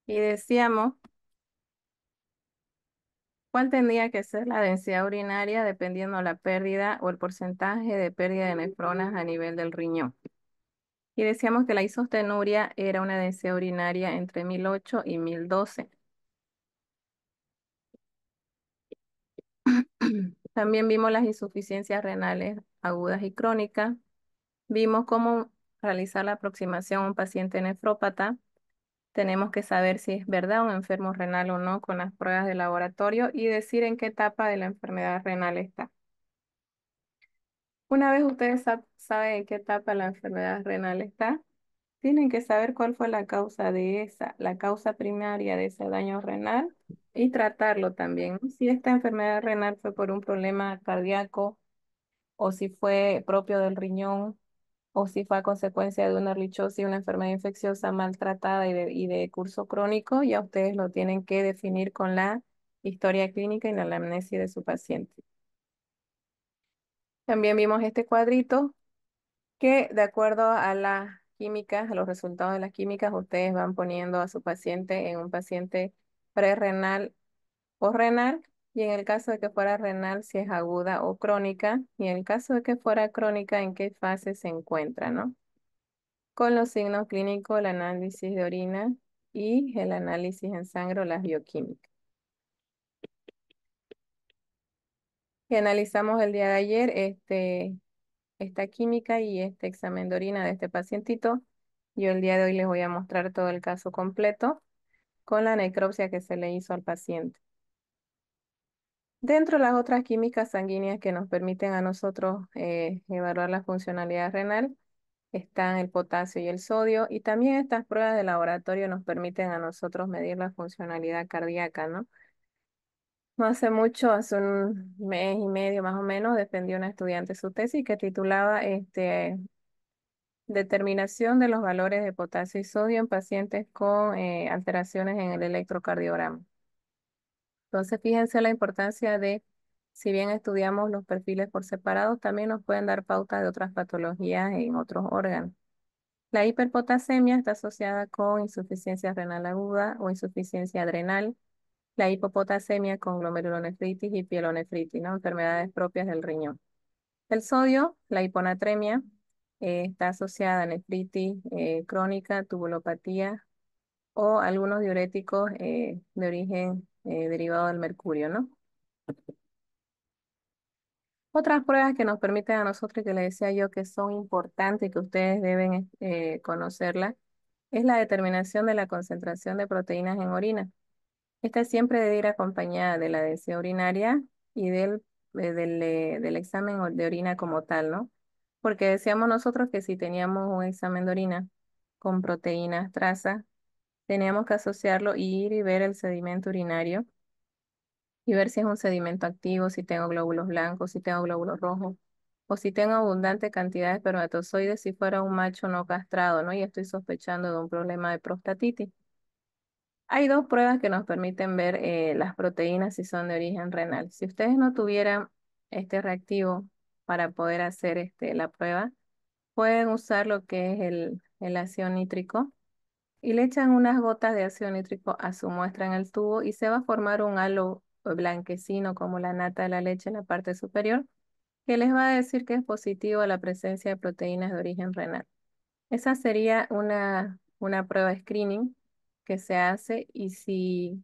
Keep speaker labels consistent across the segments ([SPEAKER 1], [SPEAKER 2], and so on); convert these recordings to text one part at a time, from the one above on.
[SPEAKER 1] Y decíamos, ¿cuál tendría que ser la densidad urinaria dependiendo la pérdida o el porcentaje de pérdida de nefronas a nivel del riñón? Y decíamos que la isostenuria era una densidad urinaria entre 1008 y 1012. También vimos las insuficiencias renales agudas y crónicas. Vimos cómo realizar la aproximación a un paciente nefrópata. Tenemos que saber si es verdad un enfermo renal o no con las pruebas de laboratorio y decir en qué etapa de la enfermedad renal está. Una vez ustedes saben en qué etapa la enfermedad renal está, tienen que saber cuál fue la causa de esa, la causa primaria de ese daño renal y tratarlo también, ¿no? Si esta enfermedad renal fue por un problema cardíaco o si fue propio del riñón o si fue a consecuencia de una lichosis, una enfermedad infecciosa maltratada y de curso crónico, ya ustedes lo tienen que definir con la historia clínica y la anamnesis de su paciente. También vimos este cuadrito que de acuerdo a las químicas, a los resultados de las químicas, ustedes van poniendo a su paciente en un paciente prerrenal o renal, y en el caso de que fuera renal, si es aguda o crónica, y en el caso de que fuera crónica, en qué fase se encuentra, ¿no? Con los signos clínicos, el análisis de orina y el análisis en sangre o las bioquímicas. Y analizamos el día de ayer esta química y este examen de orina de este pacientito. Yo el día de hoy les voy a mostrar todo el caso completo con la necropsia que se le hizo al paciente. Dentro de las otras químicas sanguíneas que nos permiten a nosotros evaluar la funcionalidad renal, están el potasio y el sodio, y también estas pruebas de laboratorio nos permiten a nosotros medir la funcionalidad cardíaca, ¿no? No hace mucho, hace un mes y medio más o menos, defendió una estudiante su tesis que titulaba Determinación de los valores de potasio y sodio en pacientes con alteraciones en el electrocardiograma. Entonces, fíjense la importancia de, si bien estudiamos los perfiles por separado, también nos pueden dar pauta de otras patologías en otros órganos. La hiperpotasemia está asociada con insuficiencia renal aguda o insuficiencia adrenal. La hipopotasemia con glomerulonefritis y pielonefritis, ¿no? Enfermedades propias del riñón. El sodio, la hiponatremia, está asociada a nefritis crónica, tubulopatía o algunos diuréticos de origen derivado del mercurio, ¿no? Otras pruebas que nos permiten a nosotros, y que les decía yo que son importantes y que ustedes deben conocerlas, es la determinación de la concentración de proteínas en orina. Esta siempre debe ir acompañada de la densidad urinaria y del examen de orina como tal, ¿no? Porque decíamos nosotros que si teníamos un examen de orina con proteínas, trazas, teníamos que asociarlo y ir y ver el sedimento urinario y ver si es un sedimento activo, si tengo glóbulos blancos, si tengo glóbulos rojos, o si tengo abundante cantidad de espermatozoides si fuera un macho no castrado, ¿no? Y estoy sospechando de un problema de prostatitis. Hay dos pruebas que nos permiten ver las proteínas si son de origen renal. Si ustedes no tuvieran este reactivo para poder hacer la prueba, pueden usar lo que es el ácido nítrico y le echan unas gotas de ácido nítrico a su muestra en el tubo y se va a formar un halo blanquecino como la nata de la leche en la parte superior que les va a decir que es positivo a la presencia de proteínas de origen renal. Esa sería una prueba de screening que se hace y si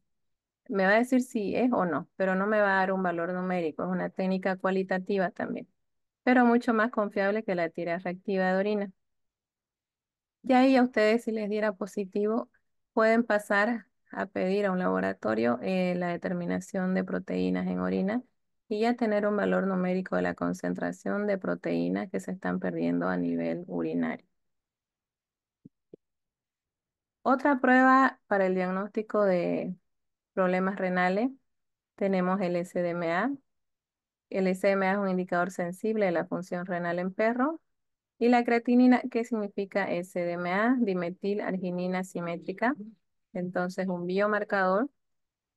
[SPEAKER 1] me va a decir si es o no, pero no me va a dar un valor numérico, es una técnica cualitativa también, pero mucho más confiable que la tira reactiva de orina. Ya ahí a ustedes si les diera positivo, pueden pasar a pedir a un laboratorio la determinación de proteínas en orina y ya tener un valor numérico de la concentración de proteínas que se están perdiendo a nivel urinario. Otra prueba para el diagnóstico de problemas renales, tenemos el SDMA. El SDMA es un indicador sensible de la función renal en perro. Y la creatinina, ¿qué significa SDMA? Dimetilarginina simétrica. Entonces, un biomarcador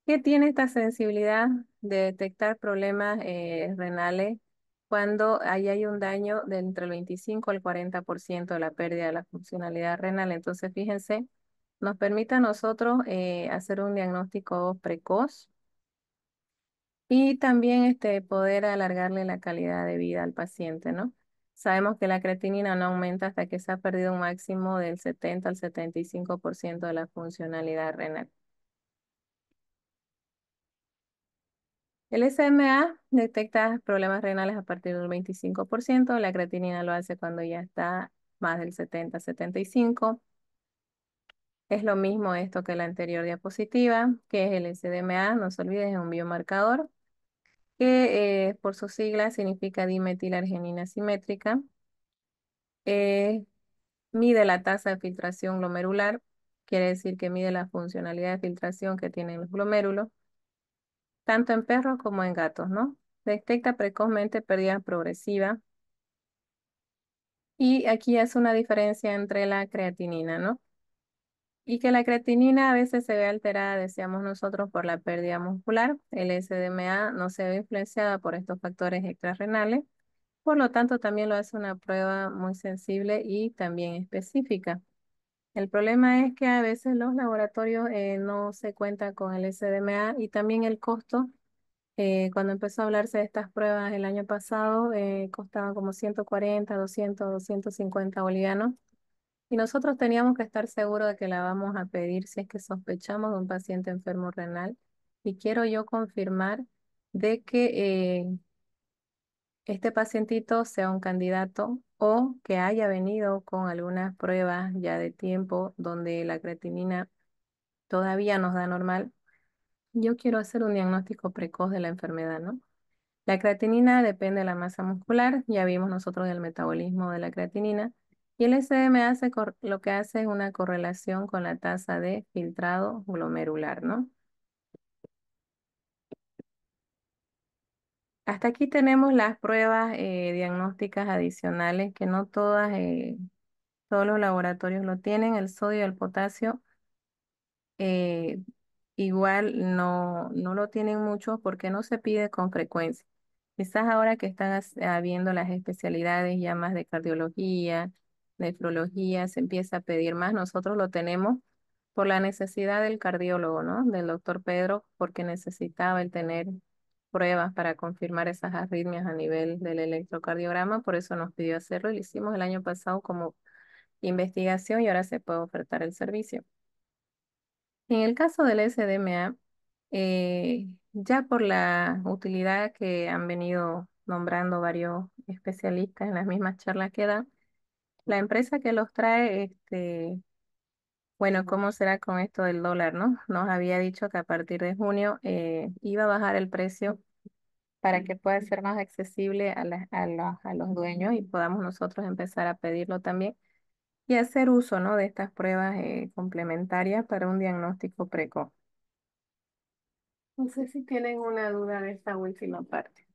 [SPEAKER 1] que tiene esta sensibilidad de detectar problemas renales cuando ahí hay un daño de entre el 25 al 40% de la pérdida de la funcionalidad renal. Entonces, fíjense, nos permite a nosotros hacer un diagnóstico precoz y también poder alargarle la calidad de vida al paciente, ¿no? Sabemos que la creatinina no aumenta hasta que se ha perdido un máximo del 70 al 75% de la funcionalidad renal. El SMA detecta problemas renales a partir del 25%, la creatinina lo hace cuando ya está más del 70-75%. Es lo mismo esto que la anterior diapositiva, que es el SDMA, no se olvide, es un biomarcador, que por sus siglas significa dimetilarginina simétrica. Eh, Mide la tasa de filtración glomerular, quiere decir que mide la funcionalidad de filtración que tienen los glomérulos, tanto en perros como en gatos, ¿no? Detecta precozmente pérdida progresiva y aquí hace una diferencia entre la creatinina, ¿no? Y que la creatinina a veces se ve alterada, decíamos nosotros, por la pérdida muscular. El SDMA no se ve influenciada por estos factores extrarrenales. Por lo tanto, también lo hace una prueba muy sensible y también específica. El problema es que a veces los laboratorios no se cuentan con el SDMA y también el costo. Cuando empezó a hablarse de estas pruebas el año pasado, costaban como 140, 200, 250 bolivianos. Y nosotros teníamos que estar seguros de que la vamos a pedir si es que sospechamos de un paciente enfermo renal. Y quiero yo confirmar de que este pacientito sea un candidato o que haya venido con algunas pruebas ya de tiempo donde la creatinina todavía nos da normal. Yo quiero hacer un diagnóstico precoz de la enfermedad, ¿no? La creatinina depende de la masa muscular, ya vimos nosotros el metabolismo de la creatinina, y el SMA lo que hace es una correlación con la tasa de filtrado glomerular, ¿no? Hasta aquí tenemos las pruebas diagnósticas adicionales que no todos los laboratorios lo tienen. El sodio y el potasio eh, igual no lo tienen mucho porque no se pide con frecuencia. Quizás ahora que están habiendo las especialidades ya más de cardiología, nefrología, se empieza a pedir más. Nosotros lo tenemos por la necesidad del cardiólogo, ¿no? Del doctor Pedro, porque necesitaba el tener pruebas para confirmar esas arritmias a nivel del electrocardiograma, por eso nos pidió hacerlo y lo hicimos el año pasado como investigación y ahora se puede ofertar el servicio. En el caso del SDMA, ya por la utilidad que han venido nombrando varios especialistas en las mismas charlas que dan, la empresa que los trae, bueno, ¿cómo será con esto del dólar, no? Nos había dicho que a partir de junio iba a bajar el precio para que pueda ser más accesible a los dueños y podamos nosotros empezar a pedirlo también y hacer uso, ¿no? De estas pruebas complementarias para un diagnóstico precoz. No sé si tienen una duda de esta última parte.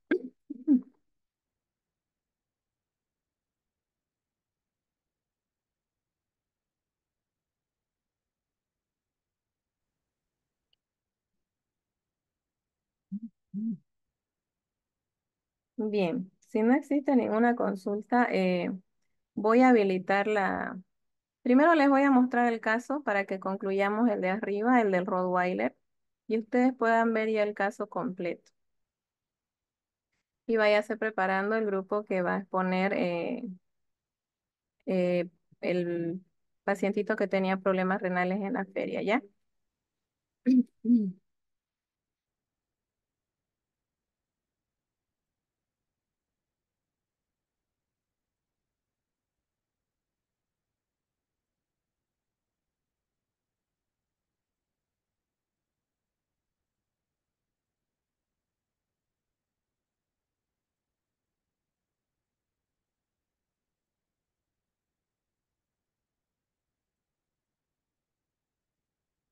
[SPEAKER 1] Bien, si no existe ninguna consulta, voy a habilitar la... Primero les voy a mostrar el caso para que concluyamos el de arriba, el del Rottweiler, y ustedes puedan ver ya el caso completo. Y váyase preparando el grupo que va a exponer eh, el pacientito que tenía problemas renales en la feria, ¿ya?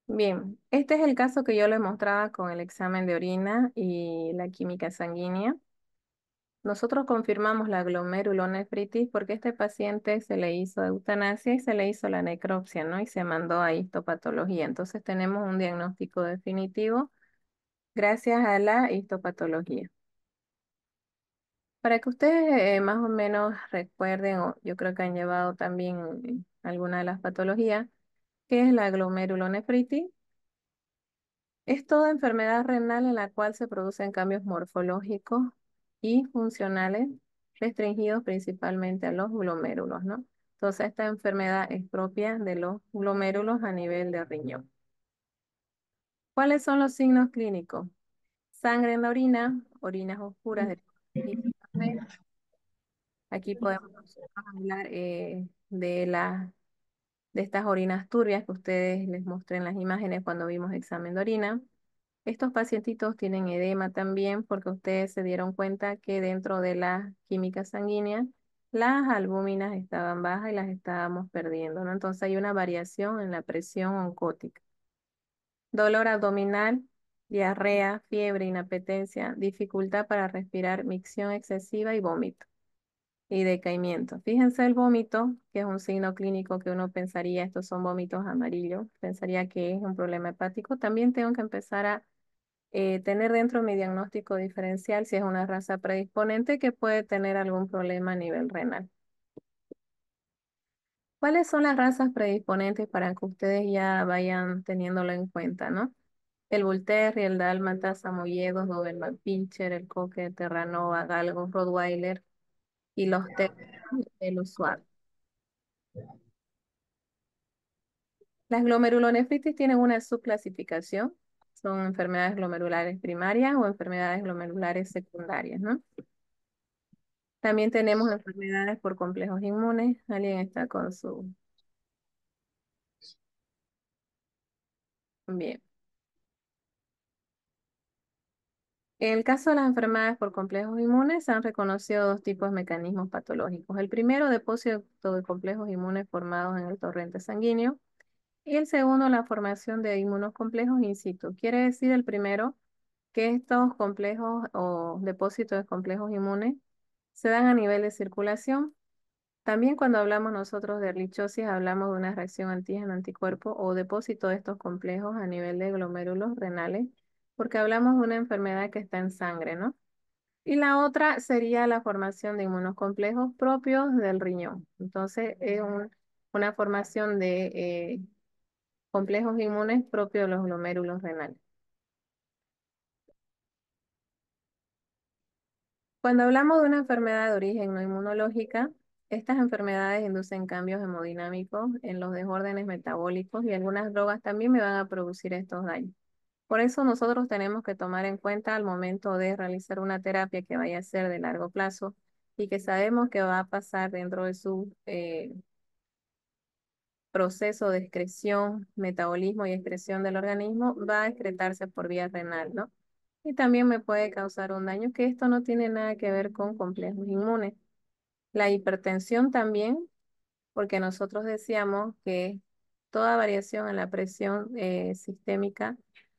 [SPEAKER 1] Bien, este es el caso que yo les mostraba con el examen de orina y la química sanguínea. Nosotros confirmamos la glomerulonefritis porque a este paciente se le hizo eutanasia y se le hizo la necropsia, ¿no? Y se mandó a histopatología. Entonces tenemos un diagnóstico definitivo gracias a la histopatología. Para que ustedes más o menos recuerden, o yo creo que han llevado también alguna de las patologías, ¿Qué es la glomerulonefritis? Es toda enfermedad renal en la cual se producen cambios morfológicos y funcionales restringidos principalmente a los glomérulos, ¿no? Entonces, esta enfermedad es propia de los glomérulos a nivel de riñón. ¿Cuáles son los signos clínicos? Sangre en la orina, orinas oscuras de color café. Aquí podemos nosotros hablar de estas orinas turbias que ustedes les mostré en las imágenes cuando vimos examen de orina. Estos pacientitos tienen edema también porque ustedes se dieron cuenta que dentro de la química sanguínea las albúminas estaban bajas y las estábamos perdiendo, ¿no? Entonces hay una variación en la presión oncótica. Dolor abdominal, diarrea, fiebre, inapetencia, dificultad para respirar, micción excesiva y vómito y decaimiento. Fíjense el vómito, que es un signo clínico que uno pensaría, estos son vómitos amarillos, pensaría que es un problema hepático. También tengo que empezar a tener dentro mi diagnóstico diferencial si es una raza predisponente que puede tener algún problema a nivel renal. ¿Cuáles son las razas predisponentes para que ustedes ya vayan teniéndolo en cuenta, ¿no? El Bull Terrier, el Dálmata, Samoyedos, Doberman Pinscher, el Cocker, Terranova, Galgo, Rottweiler y los el usuario. Las glomerulonefritis tienen una subclasificación. Son enfermedades glomerulares primarias o enfermedades glomerulares secundarias, ¿no? También tenemos enfermedades por complejos inmunes. Alguien está con su... Bien. En el caso de las enfermedades por complejos inmunes, se han reconocido dos tipos de mecanismos patológicos. El primero, depósito de complejos inmunes formados en el torrente sanguíneo. Y el segundo, la formación de inmunocomplejos in situ. Quiere decir el primero que estos complejos o depósitos de complejos inmunes se dan a nivel de circulación. También cuando hablamos nosotros de lichosis, hablamos de una reacción antígeno-anticuerpo o depósito de estos complejos a nivel de glomérulos renales, porque hablamos de una enfermedad que está en sangre, ¿no? Y la otra sería la formación de inmunocomplejos propios del riñón. Entonces, es una formación de complejos inmunes propios de los glomérulos renales. Cuando hablamos de una enfermedad de origen no inmunológica, estas enfermedades inducen cambios hemodinámicos en los desórdenes metabólicos y algunas drogas también me van a producir estos daños. Por eso nosotros tenemos que tomar en cuenta al momento de realizar una terapia que vaya a ser de largo plazo y que sabemos que va a pasar dentro de su proceso de excreción, metabolismo y excreción del organismo, va a excretarse por vía renal, ¿no? Y también me puede causar un daño que esto no tiene nada que ver con complejos inmunes. La hipertensión también, porque nosotros decíamos que toda variación en la presión sistémica,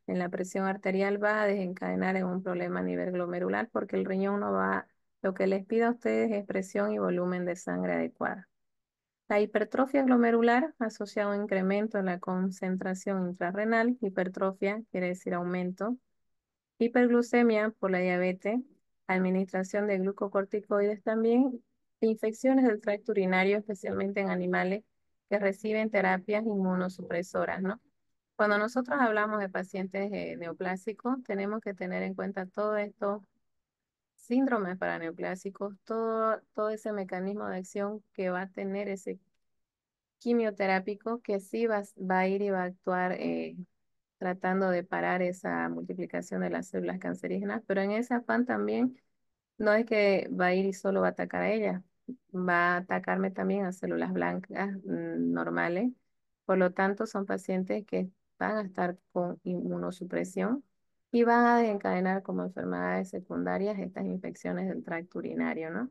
[SPEAKER 1] en la presión arterial, va a desencadenar en un problema a nivel glomerular, porque el riñón no va, lo que les pido a ustedes es presión y volumen de sangre adecuada. La hipertrofia glomerular asociada a un incremento en la concentración intrarrenal, hipertrofia quiere decir aumento, hiperglucemia por la diabetes, administración de glucocorticoides también, e infecciones del tracto urinario, especialmente en animales que reciben terapias inmunosupresoras, ¿no? Cuando nosotros hablamos de pacientes neoplásicos, tenemos que tener en cuenta todos estos síndromes para neoplásicos, todo ese mecanismo de acción que va a tener ese quimioterápico que sí va a ir y va a actuar tratando de parar esa multiplicación de las células cancerígenas, pero en ese afán también no es que va a ir y solo va a atacar a ellas, va a atacarme también a células blancas normales. Por lo tanto, son pacientes que van a estar con inmunosupresión y van a desencadenar como enfermedades secundarias estas infecciones del tracto urinario, ¿no?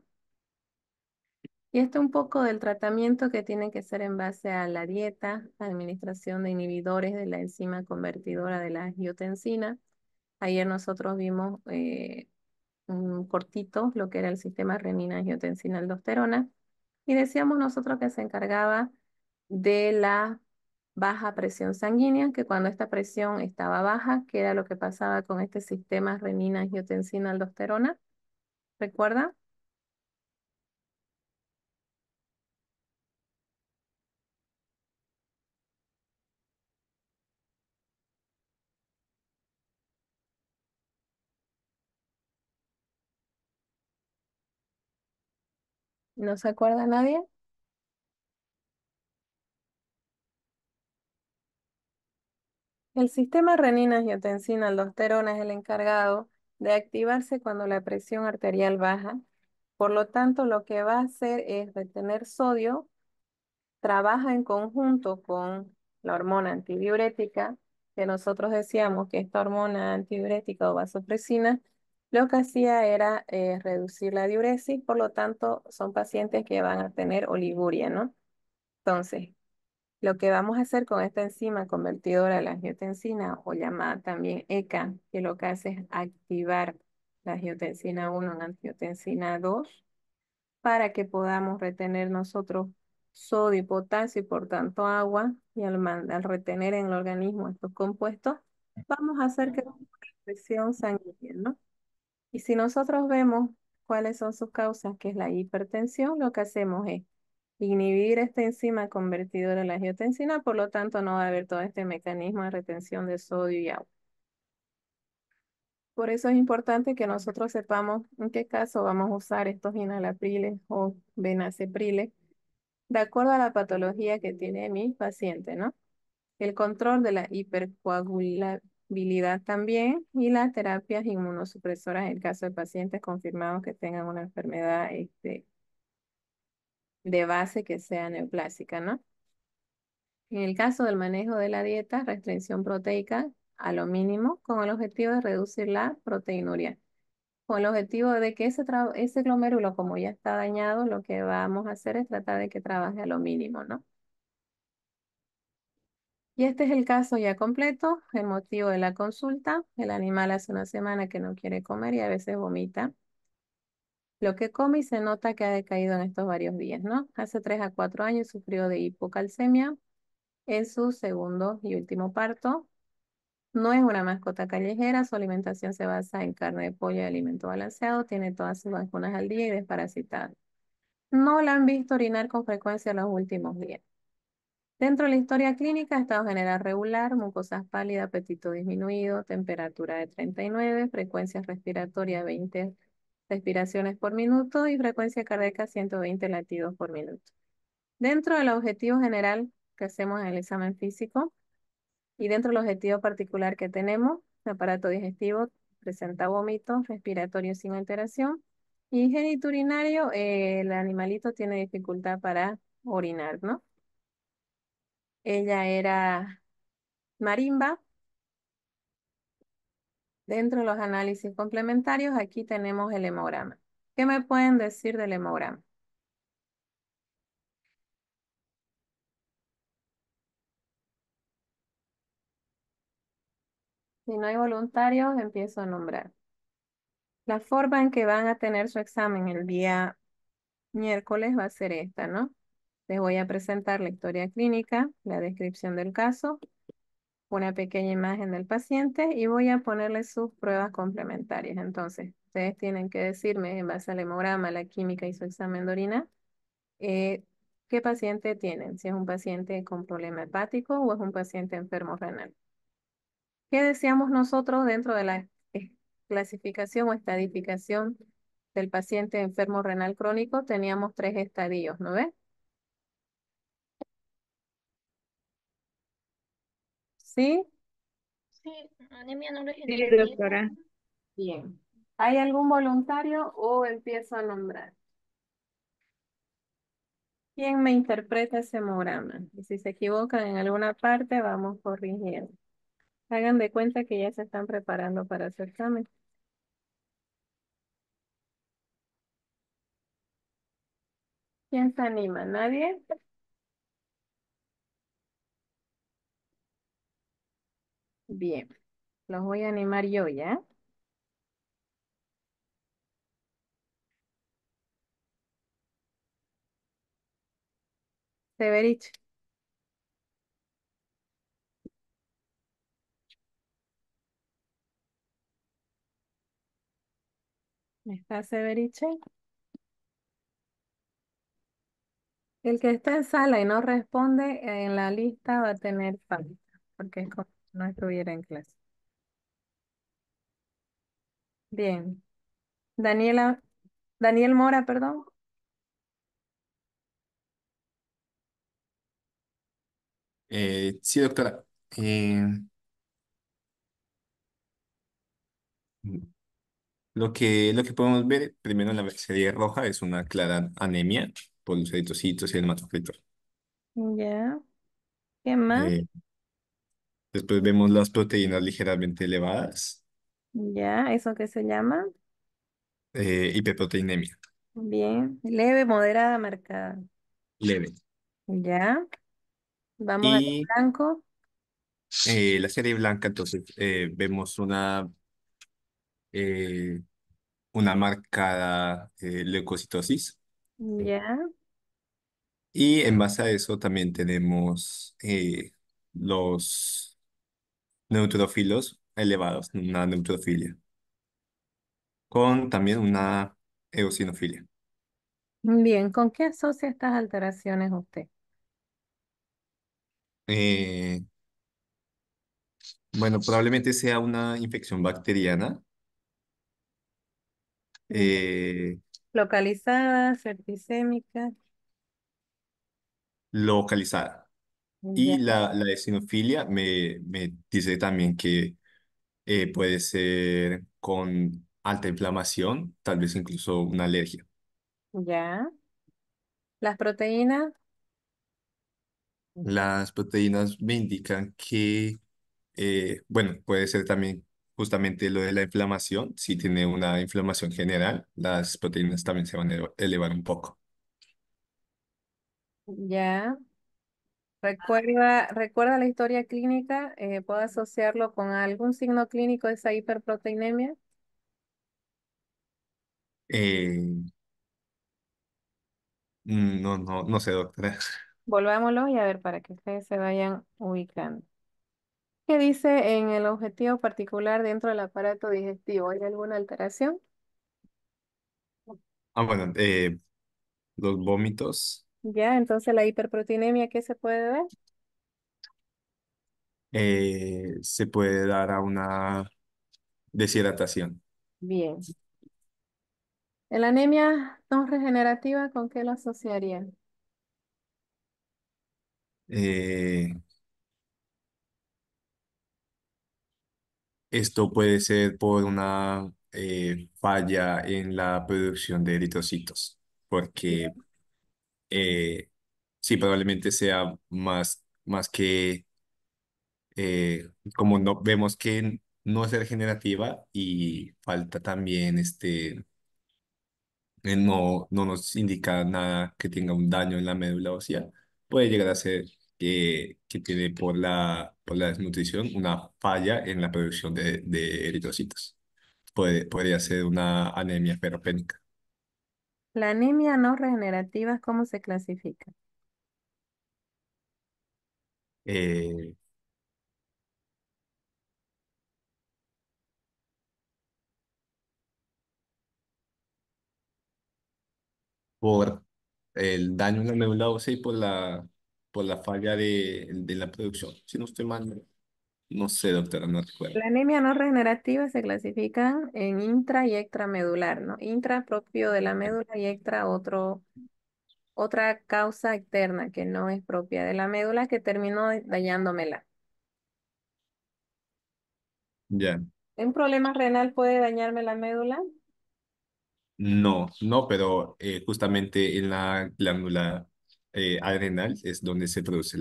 [SPEAKER 1] Y esto un poco del tratamiento que tiene que ser en base a la dieta, administración de inhibidores de la enzima convertidora de la angiotensina. Ayer nosotros vimos un cortito lo que era el sistema renina-angiotensina-aldosterona y decíamos nosotros que se encargaba de la baja presión sanguínea, que cuando esta presión estaba baja, ¿qué era lo que pasaba con este sistema renina-angiotensina-aldosterona? ¿Recuerda? ¿No se acuerda nadie? El sistema renina-angiotensina-aldosterona es el encargado de activarse cuando la presión arterial baja. Por lo tanto, lo que va a hacer es retener sodio, trabaja en conjunto con la hormona antidiurética, que nosotros decíamos que esta hormona antidiurética o vasopresina, lo que hacía era reducir la diuresis, por lo tanto, son pacientes que van a tener oliguria, ¿no? Entonces, lo que vamos a hacer con esta enzima convertidora de la angiotensina, o llamada también ECA, que lo que hace es activar la angiotensina 1 en angiotensina 2 para que podamos retener nosotros sodio y potasio y por tanto agua, y al retener en el organismo estos compuestos, vamos a hacer que la presión sanguínea, ¿no? Y si nosotros vemos cuáles son sus causas, que es la hipertensión, lo que hacemos es inhibir esta enzima convertidora en la angiotensina, por lo tanto no va a haber todo este mecanismo de retención de sodio y agua. Por eso es importante que nosotros sepamos en qué caso vamos a usar estos inhalapriles o benacepriles de acuerdo a la patología que tiene mi paciente, ¿no? El control de la hipercoagulabilidad también y las terapias inmunosupresoras en el caso de pacientes confirmados que tengan una enfermedad de base que sea neoplásica, ¿no? En el caso del manejo de la dieta, restricción proteica a lo mínimo con el objetivo de reducir la proteinuria. Con el objetivo de que ese glomérulo, como ya está dañado, lo que vamos a hacer es tratar de que trabaje a lo mínimo, ¿no? Y este es el caso ya completo, el motivo de la consulta. El animal hace una semana que no quiere comer y a veces vomita. Lo que come y se nota que ha decaído en estos varios días, ¿no? Hace 3 a 4 años sufrió de hipocalcemia en su segundo y último parto. No es una mascota callejera, su alimentación se basa en carne de pollo y alimento balanceado, tiene todas sus vacunas al día y desparasitada. No la han visto orinar con frecuencia en los últimos días. Dentro de la historia clínica, estado general regular, mucosas pálidas, apetito disminuido, temperatura de 39, frecuencia respiratoria 20 respiraciones por minuto y frecuencia cardíaca 120 latidos por minuto. Dentro del objetivo general que hacemos en el examen físico y dentro del objetivo particular que tenemos, el aparato digestivo presenta vómito, respiratorio sin alteración y geniturinario, el animalito tiene dificultad para orinar, ¿no? Ella era marimba. Dentro de los análisis complementarios, aquí tenemos el hemograma. ¿Qué me pueden decir del hemograma? Si no hay voluntarios, empiezo a nombrar. La forma en que van a tener su examen el día miércoles va a ser esta, ¿no? Les voy a presentar la historia clínica, la descripción del caso, una pequeña imagen del paciente y voy a ponerle sus pruebas complementarias. Entonces, ustedes tienen que decirme en base al hemograma, la química y su examen de orina, eh, ¿qué paciente tienen? Si es un paciente con problema hepático o es un paciente enfermo renal. ¿Qué decíamos nosotros dentro de la clasificación o estadificación del paciente enfermo renal crónico? Teníamos 3 estadios, ¿no ves? ¿Sí?
[SPEAKER 2] Sí, anemia no
[SPEAKER 1] Sí,
[SPEAKER 2] regenerativa.
[SPEAKER 1] doctora. Bien. ¿Hay algún voluntario o empiezo a nombrar? ¿Quién me interpreta ese hemograma? Y si se equivocan en alguna parte, vamos corrigiendo. Hagan de cuenta que ya se están preparando para su examen. ¿Quién se anima? ¿Nadie? Bien, los voy a animar yo ya. Severich, ¿está Severich? El que está en sala y no responde en la lista va a tener falta, porque es como si no estuviera en clase. Bien. Daniela, Daniel Mora, perdón.
[SPEAKER 3] Sí, doctora. Eh, lo que podemos ver primero en la serie roja es una clara anemia por los eritrocitos y el hematocrit.
[SPEAKER 1] Ya. ¿Qué más?
[SPEAKER 3] Eh, Después vemos las proteínas ligeramente elevadas,
[SPEAKER 1] Ya. ¿Eso qué se llama?
[SPEAKER 3] hiperproteinemia,
[SPEAKER 1] Bien. Leve, moderada, marcada.
[SPEAKER 3] leve.
[SPEAKER 1] Ya. Vamos al
[SPEAKER 3] Y
[SPEAKER 1] blanco.
[SPEAKER 3] la serie blanca, entonces vemos eh, una marcada leucocitosis.
[SPEAKER 1] Ya.
[SPEAKER 3] Y en base a eso también tenemos los neutrófilos elevados, una neutrofilia, con también una eosinofilia.
[SPEAKER 1] Bien. ¿Con qué asocia estas alteraciones usted?
[SPEAKER 3] Eh, bueno, probablemente sea una infección bacteriana
[SPEAKER 1] Ya.
[SPEAKER 3] eh,
[SPEAKER 1] Localizada, septicémica.
[SPEAKER 3] localizada. Y
[SPEAKER 1] Ya.
[SPEAKER 3] la eosinofilia me dice también que puede ser con alta inflamación, tal vez incluso una alergia.
[SPEAKER 1] Ya. Las proteínas.
[SPEAKER 3] Las proteínas me indican que, bueno, puede ser también justamente lo de la inflamación. Si tiene una inflamación general, las proteínas también se van a elevar un poco.
[SPEAKER 1] Ya. Recuerda la historia clínica. ¿Puedo asociarlo con algún signo clínico de esa hiperproteinemia?
[SPEAKER 3] Eh, no, no, no sé, doctora.
[SPEAKER 1] Volvámoslo y a ver para que ustedes se vayan ubicando. ¿Qué dice en el objetivo particular dentro del aparato digestivo? ¿Hay alguna alteración?
[SPEAKER 3] Ah, bueno, los vómitos
[SPEAKER 1] Ya, entonces la hiperproteinemia, ¿qué se puede ver?
[SPEAKER 3] se puede dar a una deshidratación.
[SPEAKER 1] Bien. ¿La anemia no regenerativa con qué lo asociarían?
[SPEAKER 3] Eh, Esto puede ser por una falla en la producción de eritrocitos, porque sí, probablemente sea más que, como no, vemos que no es regenerativa y falta también, no nos indica nada que tenga un daño en la médula ósea, puede llegar a ser que tiene por la desnutrición una falla en la producción de eritrocitos. Podría ser una anemia ferropénica.
[SPEAKER 1] La anemia no regenerativa, ¿cómo se clasifica?
[SPEAKER 3] Eh, por el daño en la médula ósea y por la falla de la producción. Si no estoy mal, no sé, doctora, no recuerdo.
[SPEAKER 1] La anemia no regenerativa se clasifica en intra y extramedular, ¿no? Intra propio de la médula y extra otra causa externa que no es propia de la médula que terminó dañándomela.
[SPEAKER 3] Ya.
[SPEAKER 1] ¿Un problema renal puede dañarme la médula?
[SPEAKER 3] No, no, pero justamente en la glándula adrenal es donde se produce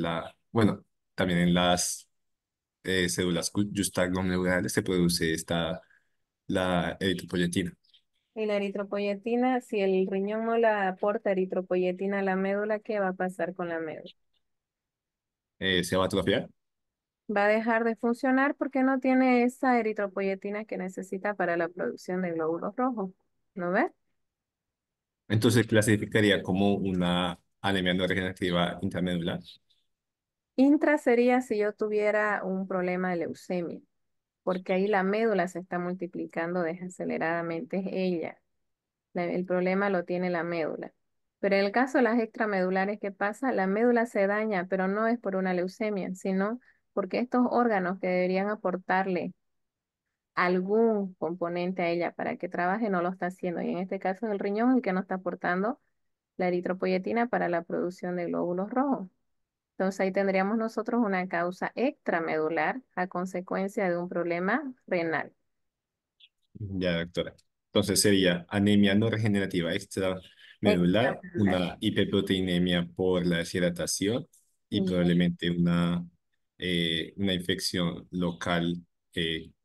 [SPEAKER 3] bueno, también en las células justaglomerulares se produce la eritropoyetina.
[SPEAKER 1] Y la eritropoyetina, si el riñón no la aporta eritropoyetina a la médula, ¿qué va a pasar con la médula?
[SPEAKER 3] ¿Se va a atrofiar?
[SPEAKER 1] Va a dejar de funcionar porque no tiene esa eritropoyetina que necesita para la producción de glóbulos rojos. ¿No ves?
[SPEAKER 3] Entonces clasificaría como una anemia no regenerativa intramedular.
[SPEAKER 1] Intra sería si yo tuviera un problema de leucemia, porque ahí la médula se está multiplicando desaceleradamente, es ella. El problema lo tiene la médula. Pero en el caso de las extramedulares, ¿qué pasa? La médula se daña, pero no es por una leucemia, sino porque estos órganos que deberían aportarle algún componente a ella para que trabaje no lo está haciendo. Y en este caso es el riñón el que no está aportando la eritropoyetina para la producción de glóbulos rojos. Entonces ahí tendríamos nosotros una causa extramedular a consecuencia de un problema renal.
[SPEAKER 3] Ya, doctora. Entonces sería anemia no regenerativa extramedular,
[SPEAKER 1] Extramedular.
[SPEAKER 3] una hiperproteinemia por la deshidratación y
[SPEAKER 1] Bien.
[SPEAKER 3] probablemente una infección local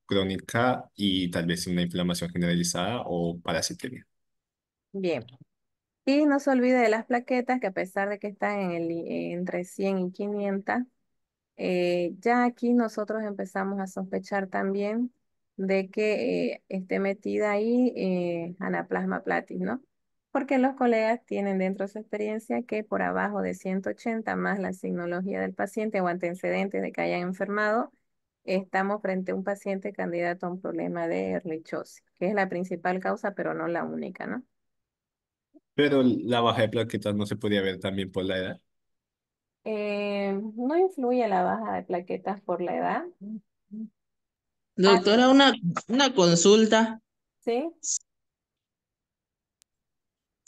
[SPEAKER 3] crónica y tal vez una inflamación generalizada o parasitemia.
[SPEAKER 1] Bien. Y no se olvide de las plaquetas que a pesar de que están entre 100 y 500, ya aquí nosotros empezamos a sospechar también de que esté metida ahí Anaplasma platis, ¿no? Porque los colegas tienen dentro de su experiencia que por abajo de 180 más la signología del paciente o antecedentes de que hayan enfermado, estamos frente a un paciente candidato a un problema de Ehrlichiosis, que es la principal causa, pero no la única, ¿no?
[SPEAKER 3] Pero la baja de plaquetas no se podía ver también por la edad.
[SPEAKER 1] No influye la baja de plaquetas por la edad. Ah,
[SPEAKER 4] Doctora, una consulta.
[SPEAKER 1] sí.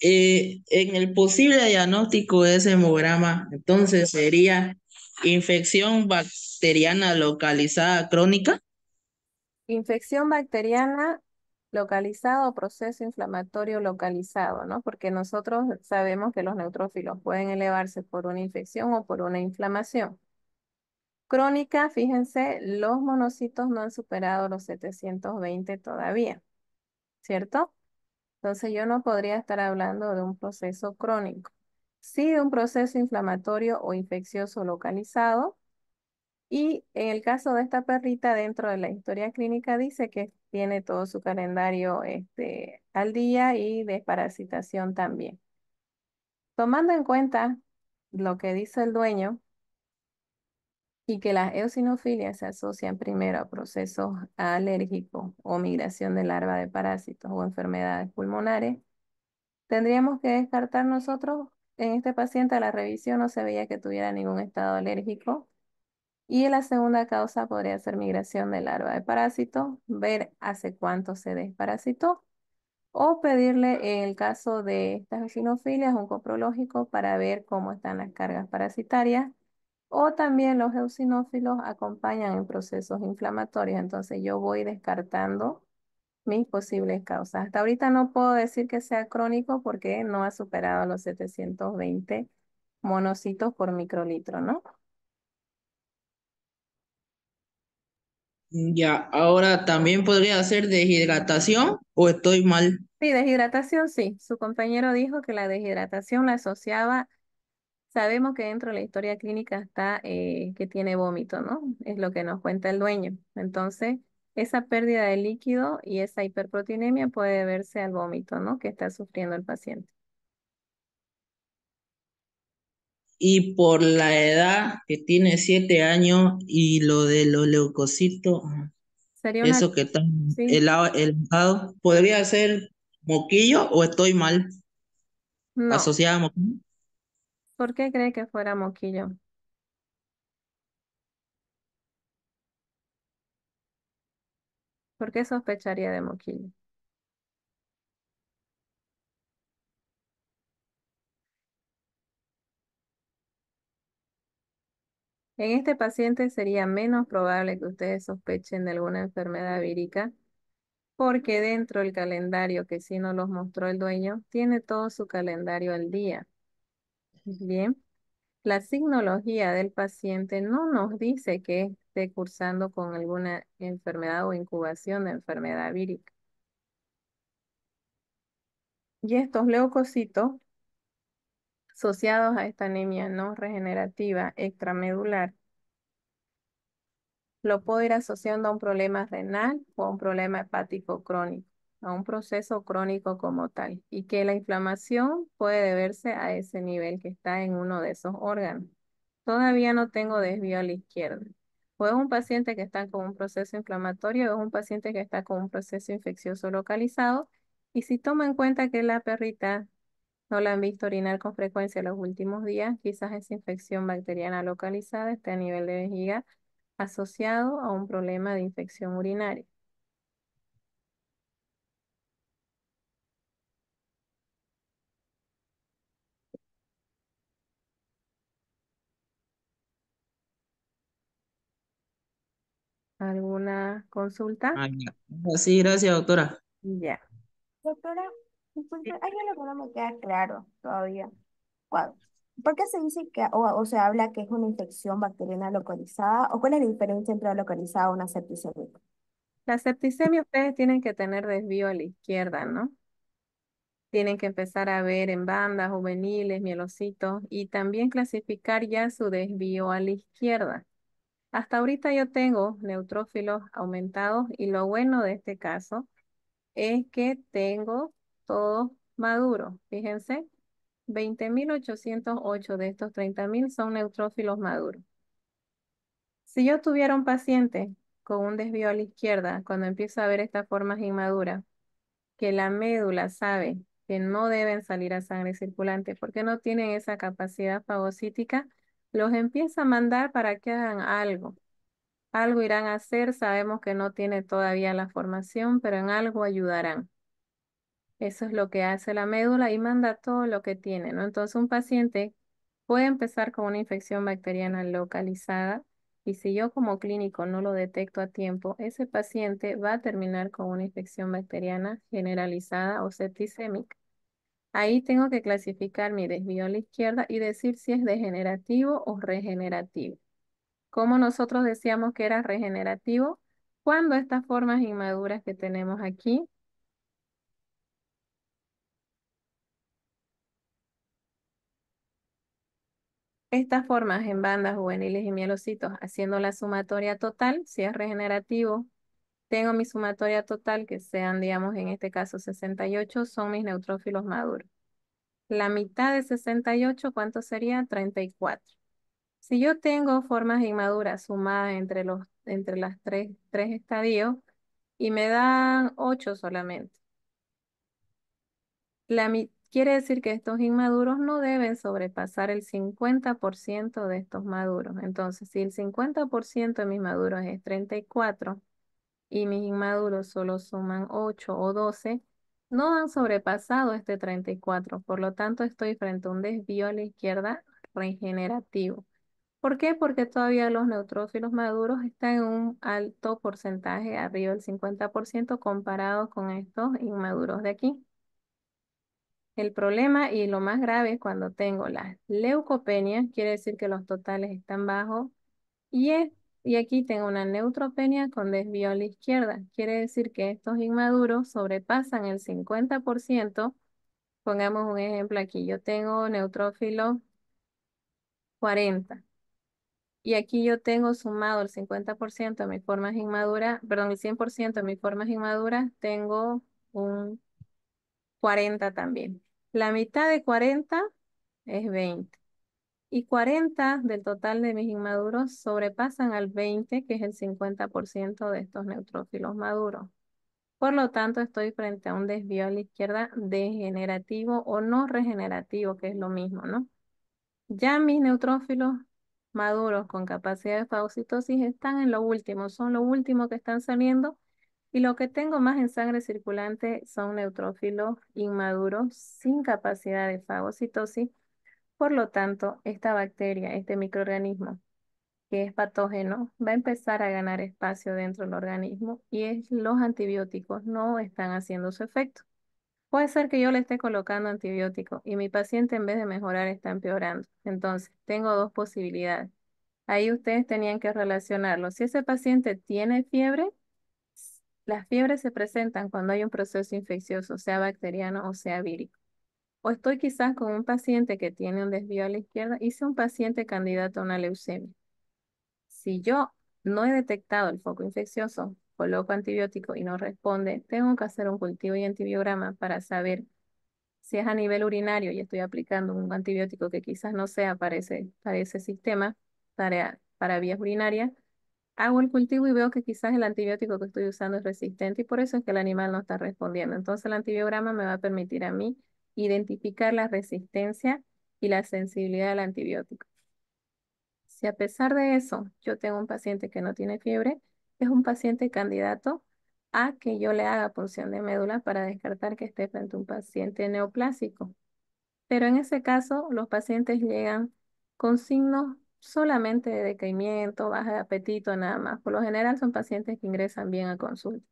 [SPEAKER 4] En el posible diagnóstico de ese hemograma, entonces sería infección bacteriana localizada crónica.
[SPEAKER 1] Infección bacteriana localizada o proceso inflamatorio localizado, ¿no? Porque nosotros sabemos que los neutrófilos pueden elevarse por una infección o por una inflamación. Crónica, fíjense, los monocitos no han superado los 720 todavía, ¿cierto? Entonces yo no podría estar hablando de un proceso crónico. Sí, de un proceso inflamatorio o infeccioso localizado. Y en el caso de esta perrita, dentro de la historia clínica dice que tiene todo su calendario al día y desparasitación también. Tomando en cuenta lo que dice el dueño y que las eosinofilias se asocian primero a procesos alérgicos o migración de larva de parásitos o enfermedades pulmonares, tendríamos que descartar nosotros en este paciente a la revisión no se veía que tuviera ningún estado alérgico. Y la segunda causa podría ser migración de larva de parásito, ver hace cuánto se desparasitó o pedirle en el caso de estas eosinofilias un coprológico para ver cómo están las cargas parasitarias o también los eosinófilos acompañan en procesos inflamatorios, entonces yo voy descartando mis posibles causas. Hasta ahorita no puedo decir que sea crónico porque no ha superado los 720 monocitos por microlitro, ¿no?
[SPEAKER 4] Ya, ahora también podría ser deshidratación o estoy mal.
[SPEAKER 1] Sí, deshidratación, sí. Su compañero dijo que la deshidratación la asociaba, sabemos que dentro de la historia clínica está que tiene vómito, ¿no? Es lo que nos cuenta el dueño. Entonces, esa pérdida de líquido y esa hiperproteinemia puede deberse al vómito, ¿no? Que está sufriendo el paciente.
[SPEAKER 4] Y por la edad que tiene 7 años y lo de los leucocitos,
[SPEAKER 1] Sería una,
[SPEAKER 4] eso que está
[SPEAKER 1] sí,
[SPEAKER 4] helado, ¿podría ser moquillo o estoy mal
[SPEAKER 1] no.
[SPEAKER 4] asociada a moquillo?
[SPEAKER 1] ¿Por qué cree que fuera moquillo? ¿Por qué sospecharía de moquillo? En este paciente sería menos probable que ustedes sospechen de alguna enfermedad vírica porque dentro del calendario que sí nos los mostró el dueño, tiene todo su calendario al día. Bien, la signología del paciente no nos dice que esté cursando con alguna enfermedad o incubación de enfermedad vírica. Y estos leucocitos asociados a esta anemia no regenerativa extramedular lo puedo ir asociando a un problema renal o a un problema hepático crónico, a un proceso crónico como tal, y que la inflamación puede deberse a ese nivel que está en uno de esos órganos. Todavía no tengo desvío a la izquierda. O es un paciente que está con un proceso inflamatorio o es un paciente que está con un proceso infeccioso localizado. Y si toma en cuenta que la perrita no la han visto orinar con frecuencia los últimos días, quizás esa infección bacteriana localizada esté a nivel de vejiga asociado a un problema de infección urinaria. ¿Alguna consulta?
[SPEAKER 4] Ah, ya. Sí, gracias, doctora.
[SPEAKER 1] Ya.
[SPEAKER 5] Doctora, disculpe, hay algo que no me queda claro todavía. ¿Cuál- ¿Por qué se dice que, o se habla que es una infección bacteriana localizada? ¿O cuál es la diferencia entre una localizada y una septicemia?
[SPEAKER 1] La septicemia ustedes tienen que tener desvío a la izquierda, ¿no? Tienen que empezar a ver en bandas juveniles, mielocitos y también clasificar ya su desvío a la izquierda. Hasta ahorita yo tengo neutrófilos aumentados y lo bueno de este caso es que tengo todos maduros. Fíjense, 20.808 de estos 30.000 son neutrófilos maduros. Si yo tuviera un paciente con un desvío a la izquierda, cuando empiezo a ver estas formas inmaduras, que la médula sabe que no deben salir a sangre circulante porque no tienen esa capacidad fagocítica, los empieza a mandar para que hagan algo. Algo irán a hacer, sabemos que no tiene todavía la formación, pero en algo ayudarán. Eso es lo que hace la médula y manda todo lo que tiene, ¿no? Entonces un paciente puede empezar con una infección bacteriana localizada y si yo como clínico no lo detecto a tiempo, ese paciente va a terminar con una infección bacteriana generalizada o septicémica. Ahí tengo que clasificar mi desvío a la izquierda y decir si es degenerativo o regenerativo. Como nosotros decíamos que era regenerativo, cuando estas formas inmaduras que tenemos aquí, estas formas en bandas juveniles y mielocitos, haciendo la sumatoria total, si es regenerativo, tengo mi sumatoria total que sean, digamos, en este caso 68, son mis neutrófilos maduros. La mitad de 68, ¿cuánto sería? 34. Si yo tengo formas inmaduras sumadas entre las tres estadios y me dan 8 solamente, quiere decir que estos inmaduros no deben sobrepasar el 50% de estos maduros. Entonces, si el 50% de mis maduros es 34 y mis inmaduros solo suman 8 o 12, no han sobrepasado este 34. Por lo tanto, estoy frente a un desvío a la izquierda regenerativo. ¿Por qué? Porque todavía los neutrófilos maduros están en un alto porcentaje, arriba del 50% comparados con estos inmaduros de aquí. El problema y lo más grave es cuando tengo las leucopenias, quiere decir que los totales están bajos, y, y aquí tengo una neutropenia con desvío a la izquierda, quiere decir que estos inmaduros sobrepasan el 50%. Pongamos un ejemplo aquí, yo tengo neutrófilo 40 y aquí yo tengo sumado el 50% de mis formas inmaduras, perdón, el 100% de mis formas inmaduras, tengo un 40 también. La mitad de 40 es 20. Y 40 del total de mis inmaduros sobrepasan al 20, que es el 50% de estos neutrófilos maduros. Por lo tanto, estoy frente a un desvío a la izquierda degenerativo o no regenerativo, que es lo mismo, ¿no? Ya mis neutrófilos maduros con capacidad de fagocitosis están en lo último, son lo último que están saliendo y lo que tengo más en sangre circulante son neutrófilos inmaduros sin capacidad de fagocitosis. Por lo tanto, esta bacteria, este microorganismo que es patógeno, va a empezar a ganar espacio dentro del organismo y los antibióticos no están haciendo su efecto. Puede ser que yo le esté colocando antibiótico y mi paciente en vez de mejorar está empeorando. Entonces, tengo dos posibilidades. Ahí ustedes tenían que relacionarlo. Si ese paciente tiene fiebre, las fiebres se presentan cuando hay un proceso infeccioso, sea bacteriano o sea vírico. O estoy quizás con un paciente que tiene un desvío a la izquierda y sea un paciente candidato a una leucemia. Si yo no he detectado el foco infeccioso, coloco antibiótico y no responde, tengo que hacer un cultivo y antibiograma para saber si es a nivel urinario y estoy aplicando un antibiótico que quizás no sea para ese sistema, para vías urinarias. Hago el cultivo y veo que quizás el antibiótico que estoy usando es resistente y por eso es que el animal no está respondiendo. Entonces el antibiograma me va a permitir a mí identificar la resistencia y la sensibilidad al antibiótico. Si a pesar de eso yo tengo un paciente que no tiene fiebre, es un paciente candidato a que yo le haga punción de médula para descartar que esté frente a un paciente neoplásico. Pero en ese caso, los pacientes llegan con signos solamente de decaimiento, baja de apetito, nada más. Por lo general son pacientes que ingresan bien a consulta.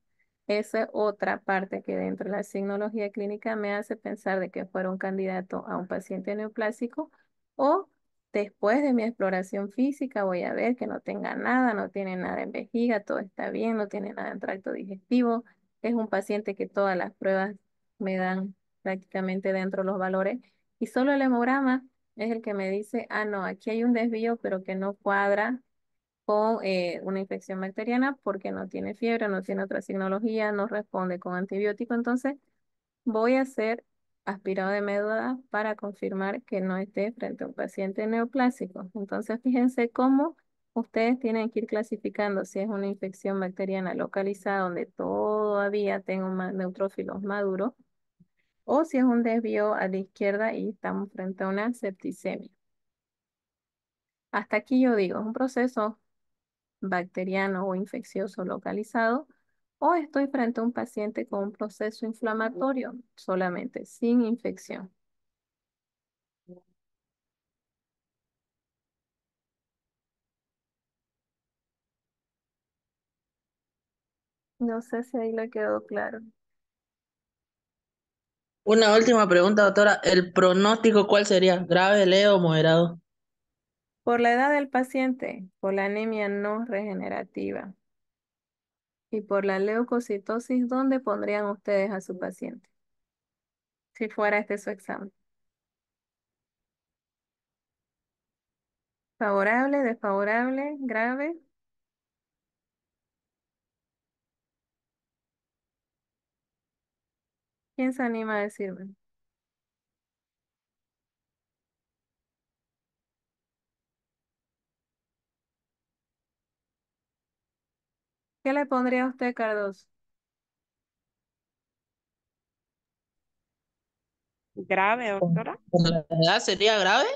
[SPEAKER 1] Esa es otra parte que dentro de la signología clínica me hace pensar de que fuera un candidato a un paciente neoplásico o después de mi exploración física voy a ver que no tenga nada, no tiene nada en vejiga, todo está bien, no tiene nada en tracto digestivo. Es un paciente que todas las pruebas me dan prácticamente dentro de los valores y solo el hemograma es el que me dice, ah, no, aquí hay un desvío, pero que no cuadra con una infección bacteriana porque no tiene fiebre, no tiene otra signología, no responde con antibiótico. Entonces, voy a hacer aspirado de médula para confirmar que no esté frente a un paciente neoplásico. Entonces, fíjense cómo ustedes tienen que ir clasificando si es una infección bacteriana localizada donde todavía tengo neutrófilos maduros o si es un desvío a la izquierda y estamos frente a una septicemia. Hasta aquí yo digo, es un proceso bacteriano o infeccioso localizado, o estoy frente a un paciente con un proceso inflamatorio solamente, sin infección. No sé si ahí le quedó claro.
[SPEAKER 4] Una última pregunta, doctora. ¿El pronóstico cuál sería? ¿Grave, leve o moderado?
[SPEAKER 1] Por la edad del paciente, por la anemia no regenerativa y por la leucocitosis, ¿dónde pondrían ustedes a su paciente? Si fuera este su examen. ¿Favorable, desfavorable, grave? ¿Quién se anima a decirme? ¿Qué le pondría a usted, Cardoso?
[SPEAKER 6] Grave, doctora.
[SPEAKER 4] ¿Con la edad sería grave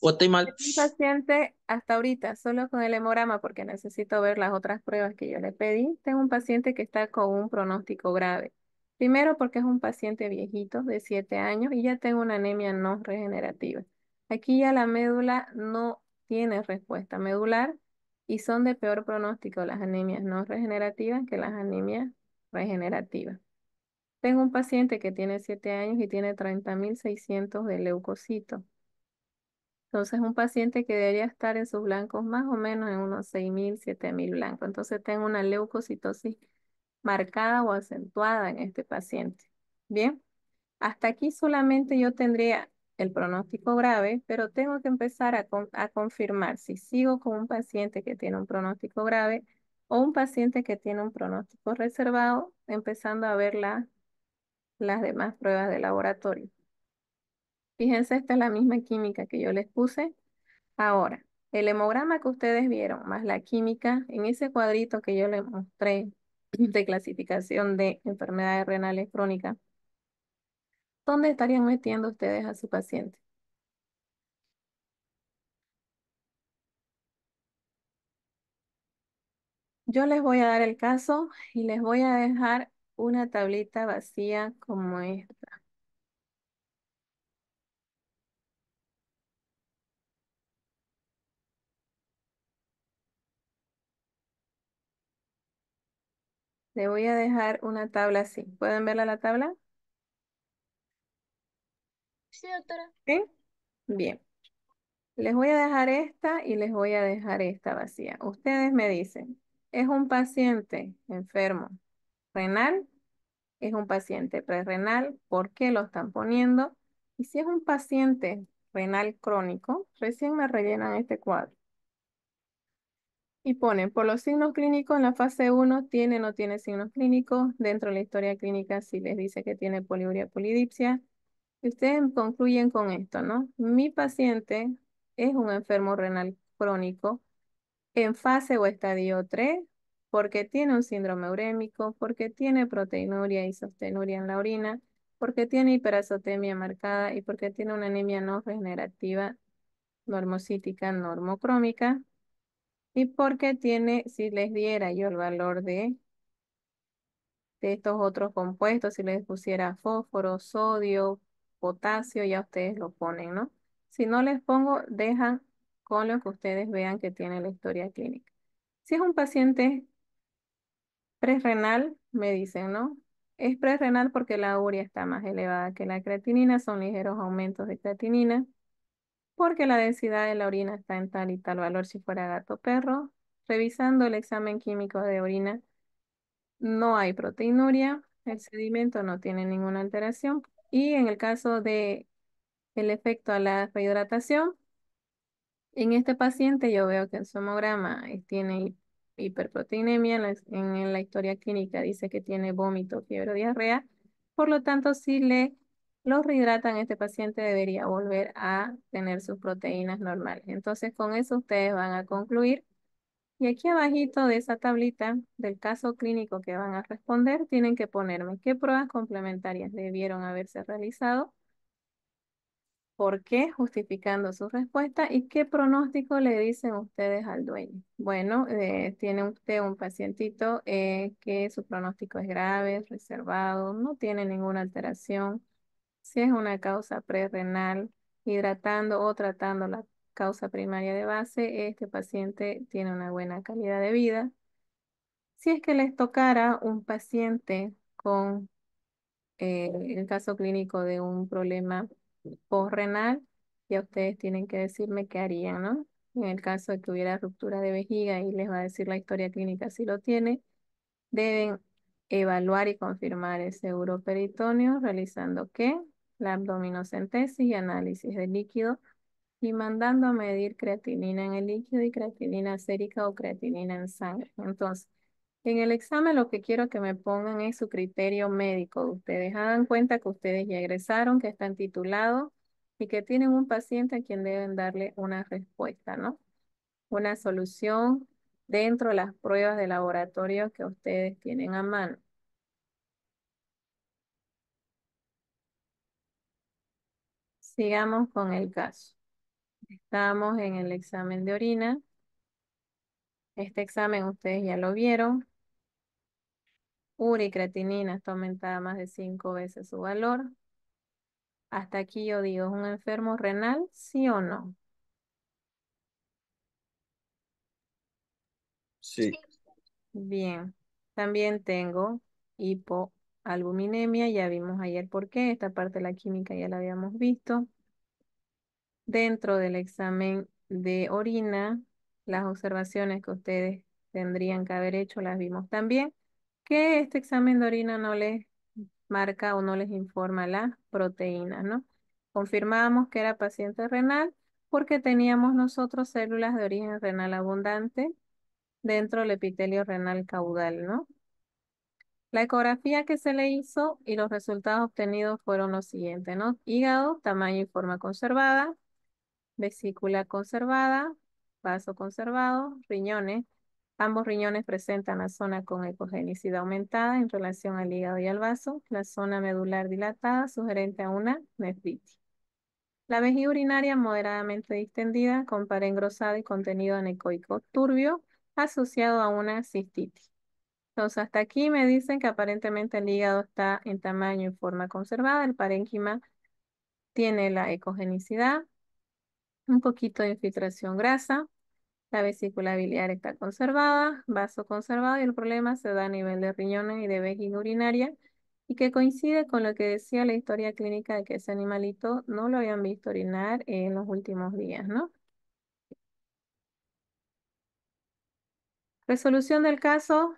[SPEAKER 4] o estoy mal?
[SPEAKER 1] Un paciente hasta ahorita, solo con el hemograma, porque necesito ver las otras pruebas que yo le pedí. Tengo un paciente que está con un pronóstico grave. Primero porque es un paciente viejito de 7 años y ya tengo una anemia no regenerativa. Aquí ya la médula no tiene respuesta medular y son de peor pronóstico las anemias no regenerativas que las anemias regenerativas. Tengo un paciente que tiene 7 años y tiene 30.600 de leucocitos. Entonces, un paciente que debería estar en sus blancos más o menos en unos 6.000, 7.000 blancos. Entonces, tengo una leucocitosis marcada o acentuada en este paciente. Bien, hasta aquí solamente yo tendría el pronóstico grave, pero tengo que empezar a confirmar si sigo con un paciente que tiene un pronóstico grave o un paciente que tiene un pronóstico reservado, empezando a ver las demás pruebas de laboratorio. Fíjense, esta es la misma química que yo les puse. Ahora, el hemograma que ustedes vieron, más la química, en ese cuadrito que yo les mostré de clasificación de enfermedades renales crónicas, ¿dónde estarían metiendo ustedes a su paciente? Yo les voy a dar el caso y les voy a dejar una tablita vacía como esta. Le voy a dejar una tabla así. ¿Pueden verla la tabla?
[SPEAKER 2] Sí, doctora.
[SPEAKER 1] ¿Sí? Bien. Les voy a dejar esta y les voy a dejar esta vacía. Ustedes me dicen, ¿es un paciente enfermo renal? ¿Es un paciente prerrenal? ¿Por qué lo están poniendo? Y si es un paciente renal crónico, recién me rellenan este cuadro. Y ponen, por los signos clínicos en la fase 1, ¿tiene o no tiene signos clínicos? Dentro de la historia clínica, si les dice que tiene poliuria polidipsia. Y ustedes concluyen con esto, ¿no? Mi paciente es un enfermo renal crónico en fase o estadio 3 porque tiene un síndrome urémico, porque tiene proteinuria y sostenuria en la orina, porque tiene hiperazotemia marcada y porque tiene una anemia no regenerativa normocítica normocrómica y porque tiene, si les diera yo el valor de estos otros compuestos, si les pusiera fósforo, sodio, potasio, ya ustedes lo ponen, ¿no? Si no les pongo, dejan con lo que ustedes vean que tiene la historia clínica. Si es un paciente prerrenal, me dicen, ¿no? Es prerrenal porque la urea está más elevada que la creatinina, son ligeros aumentos de creatinina, porque la densidad de la orina está en tal y tal valor si fuera gato o perro. Revisando el examen químico de orina, no hay proteinuria, el sedimento no tiene ninguna alteración. Y en el caso de el efecto a la rehidratación, en este paciente yo veo que el somograma tiene hiperproteinemia, en la historia clínica dice que tiene vómito, fiebre o diarrea. Por lo tanto, si le lo rehidratan, este paciente debería volver a tener sus proteínas normales. Entonces, con eso ustedes van a concluir. Y aquí abajito de esa tablita del caso clínico que van a responder, tienen que ponerme qué pruebas complementarias debieron haberse realizado, por qué, justificando su respuesta y qué pronóstico le dicen ustedes al dueño. Bueno, tiene usted un pacientito que su pronóstico es grave, reservado, no tiene ninguna alteración. Si es una causa prerrenal, hidratando o tratando la causa primaria de base, este paciente tiene una buena calidad de vida. Si es que les tocara un paciente con el caso clínico de un problema posrenal, ya ustedes tienen que decirme qué harían, ¿no? En el caso de que hubiera ruptura de vejiga y les va a decir la historia clínica si lo tiene, deben evaluar y confirmar ese uroperitoneo realizando ¿qué? La abdominocentesis y análisis del líquido y mandando a medir creatinina en el líquido y creatinina sérica o creatinina en sangre. Entonces, en el examen lo que quiero que me pongan es su criterio médico. Ustedes hagan cuenta que ustedes ya egresaron, que están titulados y que tienen un paciente a quien deben darle una respuesta, ¿no? Una solución dentro de las pruebas de laboratorio que ustedes tienen a mano. Sigamos con el caso. Estamos en el examen de orina. Este examen ustedes ya lo vieron. Creatinina está aumentada más de 5 veces su valor. Hasta aquí yo digo, ¿es un enfermo renal? ¿Sí o no?
[SPEAKER 2] Sí.
[SPEAKER 3] Sí.
[SPEAKER 1] Bien. También tengo hipoalbuminemia. Ya vimos ayer por qué. Esta parte de la química ya la habíamos visto. Dentro del examen de orina, las observaciones que ustedes tendrían que haber hecho las vimos también. Que este examen de orina no les marca o no les informa las proteínas, ¿no? Confirmamos que era paciente renal porque teníamos nosotros células de origen renal abundante dentro del epitelio renal caudal, ¿no? La ecografía que se le hizo y los resultados obtenidos fueron los siguientes, ¿no? Hígado, tamaño y forma conservada, vesícula conservada, vaso conservado, riñones. Ambos riñones presentan la zona con ecogenicidad aumentada en relación al hígado y al vaso, la zona medular dilatada, sugerente a una nefritis. La vejiga urinaria moderadamente distendida, con pared engrosada y contenido anecoico turbio, asociado a una cistitis. Entonces, hasta aquí me dicen que aparentemente el hígado está en tamaño y forma conservada, el parénquima tiene la ecogenicidad, un poquito de infiltración grasa, la vesícula biliar está conservada, vaso conservado y el problema se da a nivel de riñones y de vejiga urinaria y que coincide con lo que decía la historia clínica de que ese animalito no lo habían visto orinar en los últimos días, ¿no? Resolución del caso.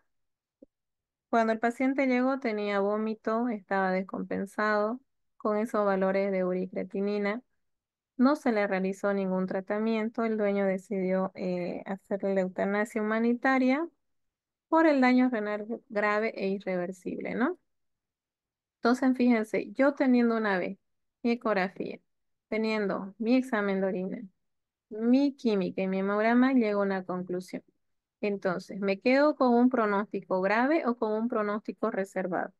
[SPEAKER 1] Cuando el paciente llegó tenía vómito, estaba descompensado con esos valores de uricreatinina. No se le realizó ningún tratamiento. El dueño decidió hacerle la eutanasia humanitaria por el daño renal grave e irreversible, ¿no? Entonces, fíjense, yo teniendo una vez mi ecografía, teniendo mi examen de orina, mi química y mi hemograma, llego a una conclusión. Entonces, ¿me quedo con un pronóstico grave o con un pronóstico reservado?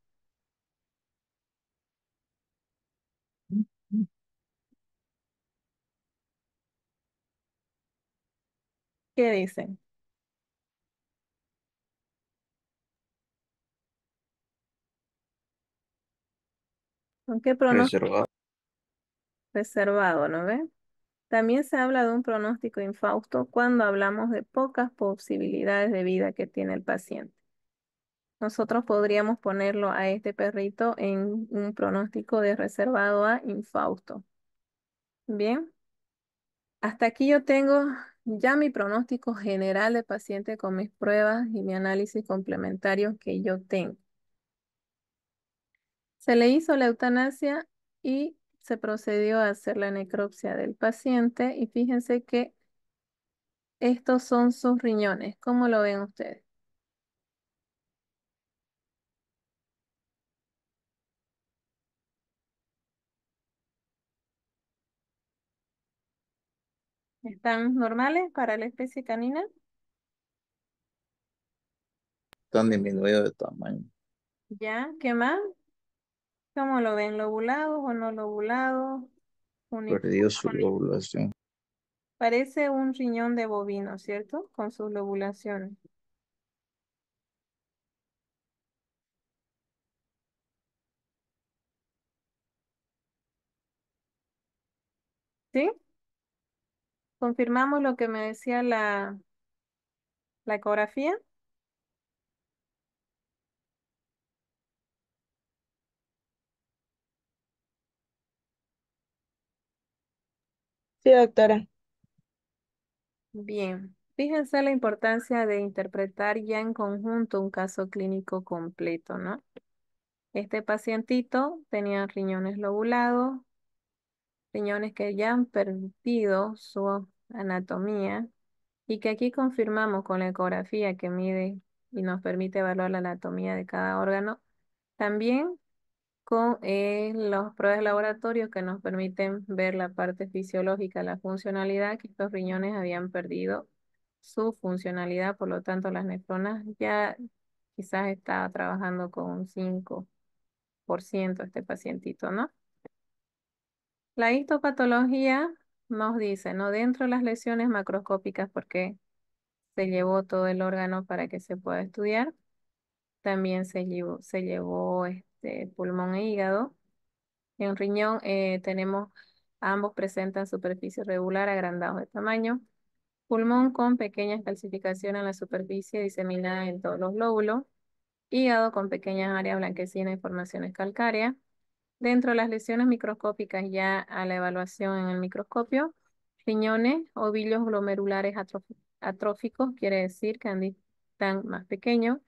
[SPEAKER 1] ¿Qué dicen? ¿Con qué pronóstico
[SPEAKER 2] Reservado.
[SPEAKER 1] reservado, no ve? También se habla de un pronóstico infausto cuando hablamos de pocas posibilidades de vida que tiene el paciente. Nosotros podríamos ponerlo a este perrito en un pronóstico de reservado a infausto. Bien, hasta aquí yo tengo ya mi pronóstico general de paciente con mis pruebas y mi análisis complementario que yo tengo. Se le hizo la eutanasia y se procedió a hacer la necropsia del paciente y fíjense que estos son sus riñones. ¿Cómo lo ven ustedes? ¿Están normales para la especie canina?
[SPEAKER 7] Están disminuidos de tamaño.
[SPEAKER 1] ¿Ya? ¿Qué más? ¿Cómo lo ven? ¿Lobulados o no lobulados?
[SPEAKER 7] Perdió su lobulación.
[SPEAKER 1] Parece un riñón de bovino, ¿cierto? Con sus lobulaciones. ¿Sí? ¿Confirmamos lo que me decía la ecografía?
[SPEAKER 6] Sí, doctora.
[SPEAKER 1] Bien. Fíjense la importancia de interpretar ya en conjunto un caso clínico completo, ¿no? Este pacientito tenía riñones lobulados, riñones que ya han perdido su anatomía y que aquí confirmamos con la ecografía que mide y nos permite evaluar la anatomía de cada órgano. También con las pruebas de laboratorio que nos permiten ver la parte fisiológica, la funcionalidad, que estos riñones habían perdido su funcionalidad, por lo tanto las nefronas ya quizás estaba trabajando con un 5% este pacientito, ¿no? La histopatología nos dice, ¿no? Dentro de las lesiones macroscópicas, porque se llevó todo el órgano para que se pueda estudiar, también se llevó pulmón e hígado. En riñón ambos presentan superficie regular, agrandados de tamaño. Pulmón con pequeñas calcificaciones en la superficie diseminada en todos los lóbulos. Hígado con pequeñas áreas blanquecinas y formaciones calcáreas. Dentro de las lesiones microscópicas ya a la evaluación en el microscopio, riñones, ovillos glomerulares atróficos, quiere decir que están más pequeños,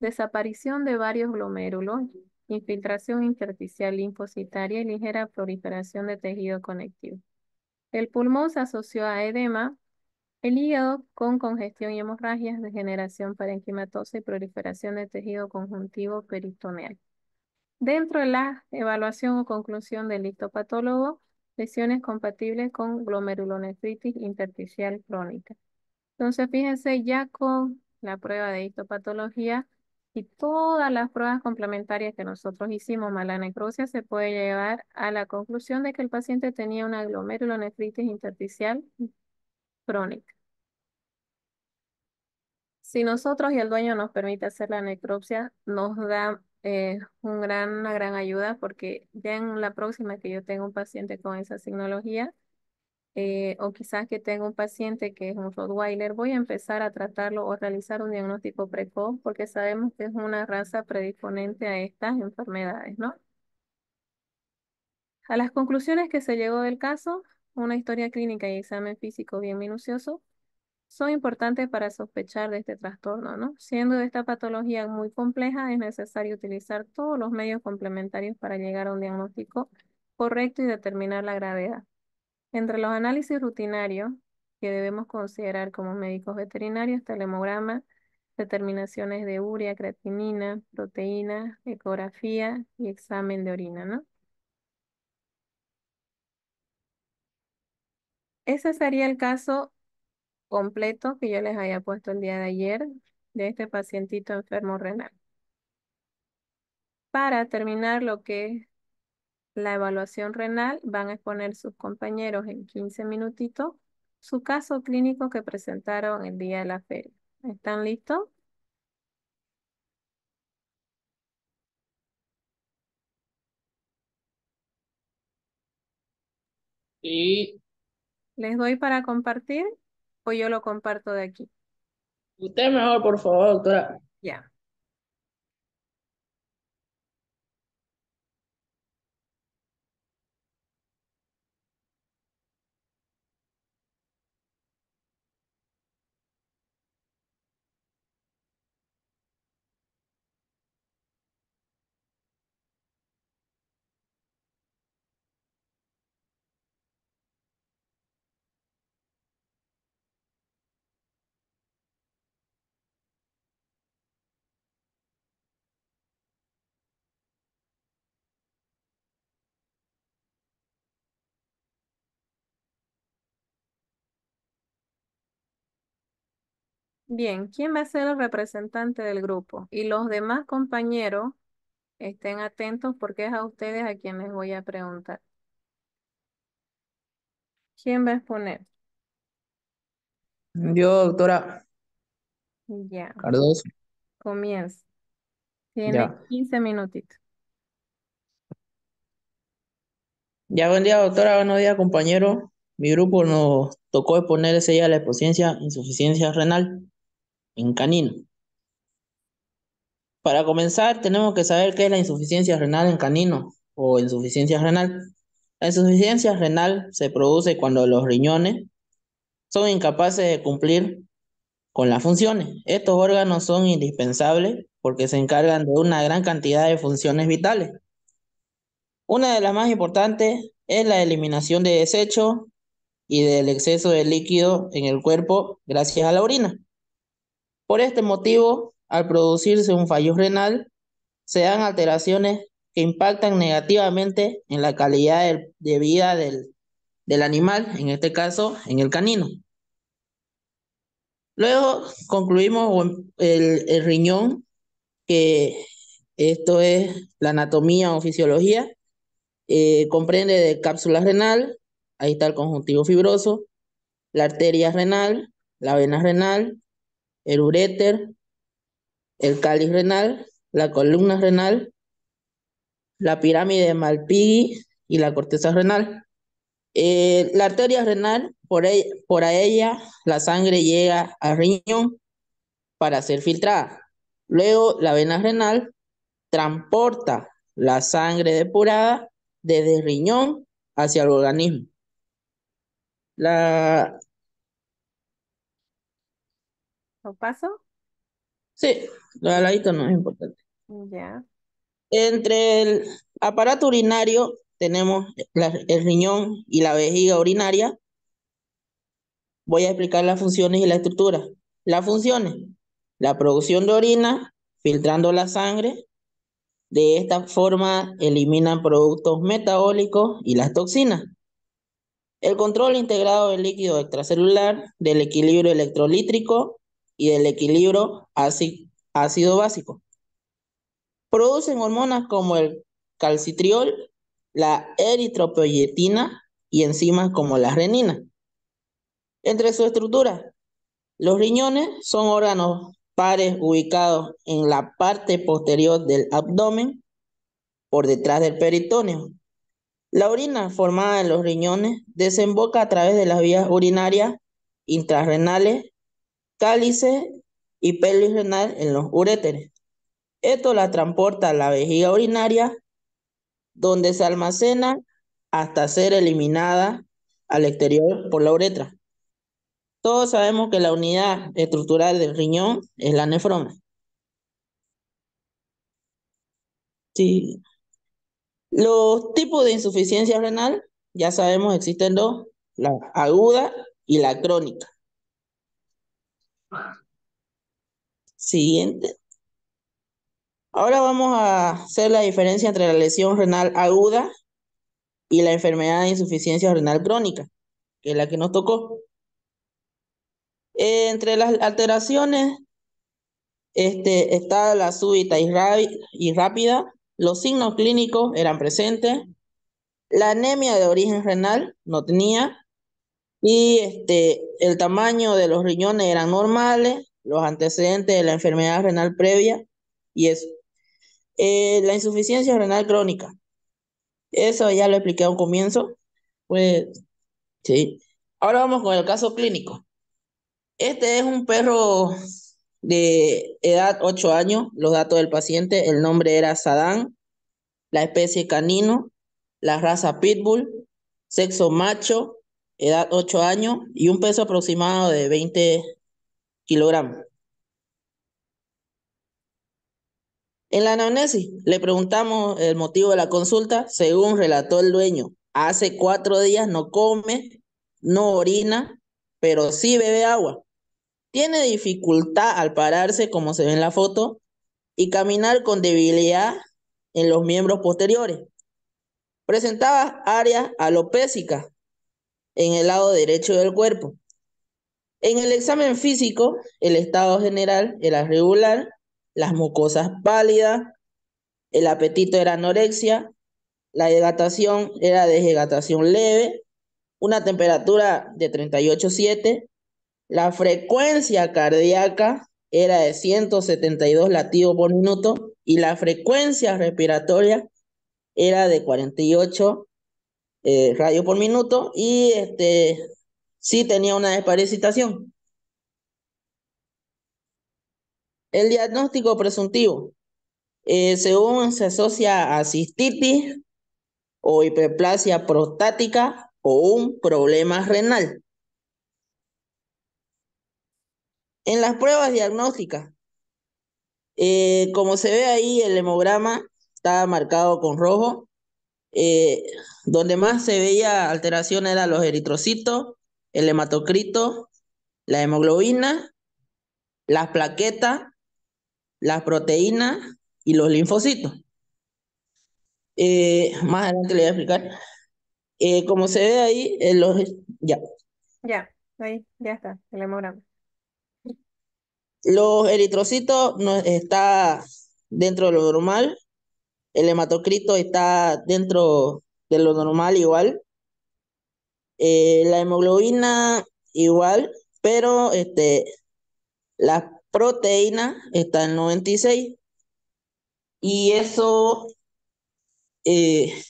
[SPEAKER 1] desaparición de varios glomérulos, infiltración intersticial linfocitaria y ligera proliferación de tejido conectivo. El pulmón se asoció a edema, el hígado con congestión y hemorragias, degeneración parenquimatosa y proliferación de tejido conjuntivo peritoneal. Dentro de la evaluación o conclusión del histopatólogo, lesiones compatibles con glomerulonefritis intersticial crónica. Entonces, fíjense ya con la prueba de histopatología y todas las pruebas complementarias que nosotros hicimos, más la necropsia, se puede llevar a la conclusión de que el paciente tenía una glomerulonefritis intersticial crónica. Si nosotros y el dueño nos permite hacer la necropsia, nos da una gran ayuda porque ya en la próxima que yo tenga un paciente con esa signología, o quizás que tenga un paciente que es un Rottweiler, voy a empezar a tratarlo o realizar un diagnóstico precoz porque sabemos que es una raza predisponente a estas enfermedades, ¿no? A las conclusiones que se llegó del caso, una historia clínica y examen físico bien minucioso son importantes para sospechar de este trastorno, ¿no? Siendo esta patología muy compleja, es necesario utilizar todos los medios complementarios para llegar a un diagnóstico correcto y determinar la gravedad. Entre los análisis rutinarios que debemos considerar como médicos veterinarios, está el hemograma, determinaciones de urea, creatinina, proteína, ecografía y examen de orina, ¿no? Ese sería el caso completo que yo les había puesto el día de ayer de este pacientito enfermo renal. Para terminar lo que es la evaluación renal, van a exponer sus compañeros en 15 minutitos su caso clínico que presentaron el día de la feria. ¿Están listos?
[SPEAKER 4] Y
[SPEAKER 1] ¿Les doy para compartir o yo lo comparto de aquí?
[SPEAKER 4] Usted mejor, por favor, doctora.
[SPEAKER 1] Ya. Bien, ¿quién va a ser el representante del grupo? Y los demás compañeros estén atentos porque es a ustedes a quienes voy a preguntar. ¿Quién va a exponer?
[SPEAKER 4] Yo, doctora
[SPEAKER 1] Ya,
[SPEAKER 4] Cardoso.
[SPEAKER 1] comienza. Tiene
[SPEAKER 4] Ya.
[SPEAKER 1] 15 minutitos.
[SPEAKER 4] Ya, buen día, doctora. Buenos días, compañero. Mi grupo nos tocó exponer ese día la insuficiencia renal en canino. Para comenzar, tenemos que saber qué es la insuficiencia renal en canino o insuficiencia renal. La insuficiencia renal se produce cuando los riñones son incapaces de cumplir con las funciones. Estos órganos son indispensables porque se encargan de una gran cantidad de funciones vitales. Una de las más importantes es la eliminación de desechos y del exceso de líquido en el cuerpo gracias a la orina. Por este motivo, al producirse un fallo renal, se dan alteraciones que impactan negativamente en la calidad de vida del animal, en este caso, en el canino. Luego concluimos con el riñón, que esto es la anatomía o fisiología. Comprende de cápsula renal, ahí está el conjuntivo fibroso, la arteria renal, la vena renal, el uréter, el cáliz renal, la columna renal, la pirámide de Malpighi y la corteza renal. La arteria renal, por a ella la sangre llega al riñón para ser filtrada. Luego la vena renal transporta la sangre depurada desde el riñón hacia el organismo. La,
[SPEAKER 1] ¿Lo paso?
[SPEAKER 4] sí, lo de ladito no es importante.
[SPEAKER 1] Ya.
[SPEAKER 4] Entre el aparato urinario tenemos el riñón y la vejiga urinaria. Voy a explicar las funciones y la estructura. Las funciones: la producción de orina, filtrando la sangre. De esta forma eliminan productos metabólicos y las toxinas. El control integrado del líquido extracelular, del equilibrio electrolítrico y del equilibrio ácido básico. Producen hormonas como el calcitriol, la eritropoyetina y enzimas como la renina. Entre su estructura, los riñones son órganos pares ubicados en la parte posterior del abdomen, por detrás del peritoneo. La orina formada en los riñones desemboca a través de las vías urinarias intrarrenales, cálices y pelvis renal en los uréteres. Esto la transporta a la vejiga urinaria, donde se almacena hasta ser eliminada al exterior por la uretra. Todos sabemos que la unidad estructural del riñón es la nefrona. Sí. Los tipos de insuficiencia renal, ya sabemos, existen dos: la aguda y la crónica. Siguiente. Ahora vamos a hacer la diferencia entre la lesión renal aguda y la enfermedad de insuficiencia renal crónica, que es la que nos tocó. Entre las alteraciones está la súbita y rápida. Los signos clínicos eran presentes. La anemia de origen renal no tenía. Y el tamaño de los riñones eran normales, los antecedentes de la enfermedad renal previa y eso. La insuficiencia renal crónica, eso ya lo expliqué a un comienzo. Pues sí. Ahora vamos con el caso clínico. Este es un perro de edad 8 años. Los datos del paciente, el nombre era Sadán, la especie canino, la raza Pitbull, sexo macho, edad 8 años y un peso aproximado de 20 kilogramos. En la anamnesis le preguntamos el motivo de la consulta. Según relató el dueño, hace 4 días no come, no orina, pero sí bebe agua. Tiene dificultad al pararse, como se ve en la foto, y caminar con debilidad en los miembros posteriores. Presentaba áreas alopésicas en el lado derecho del cuerpo. En el examen físico, el estado general era regular, las mucosas pálidas, el apetito era anorexia, la hidratación era deshidratación leve, una temperatura de 38,7, la frecuencia cardíaca era de 172 latidos por minuto y la frecuencia respiratoria era de 48 radios por minuto y sí tenía una desparasitación. El diagnóstico presuntivo, según se asocia a cistitis o hiperplasia prostática o un problema renal. En las pruebas diagnósticas, como se ve ahí, el hemograma está marcado con rojo. Donde más se veía alteración eran los eritrocitos, el hematocrito, la hemoglobina, las plaquetas, las proteínas y los linfocitos. Más adelante le voy a explicar. Como se ve ahí, ya.
[SPEAKER 1] Ya, ahí, ya está, el hemograma.
[SPEAKER 4] Los eritrocitos no está dentro de lo normal, el hematocrito está dentro de lo normal igual, la hemoglobina igual, pero la proteína está en 96 y eso eh,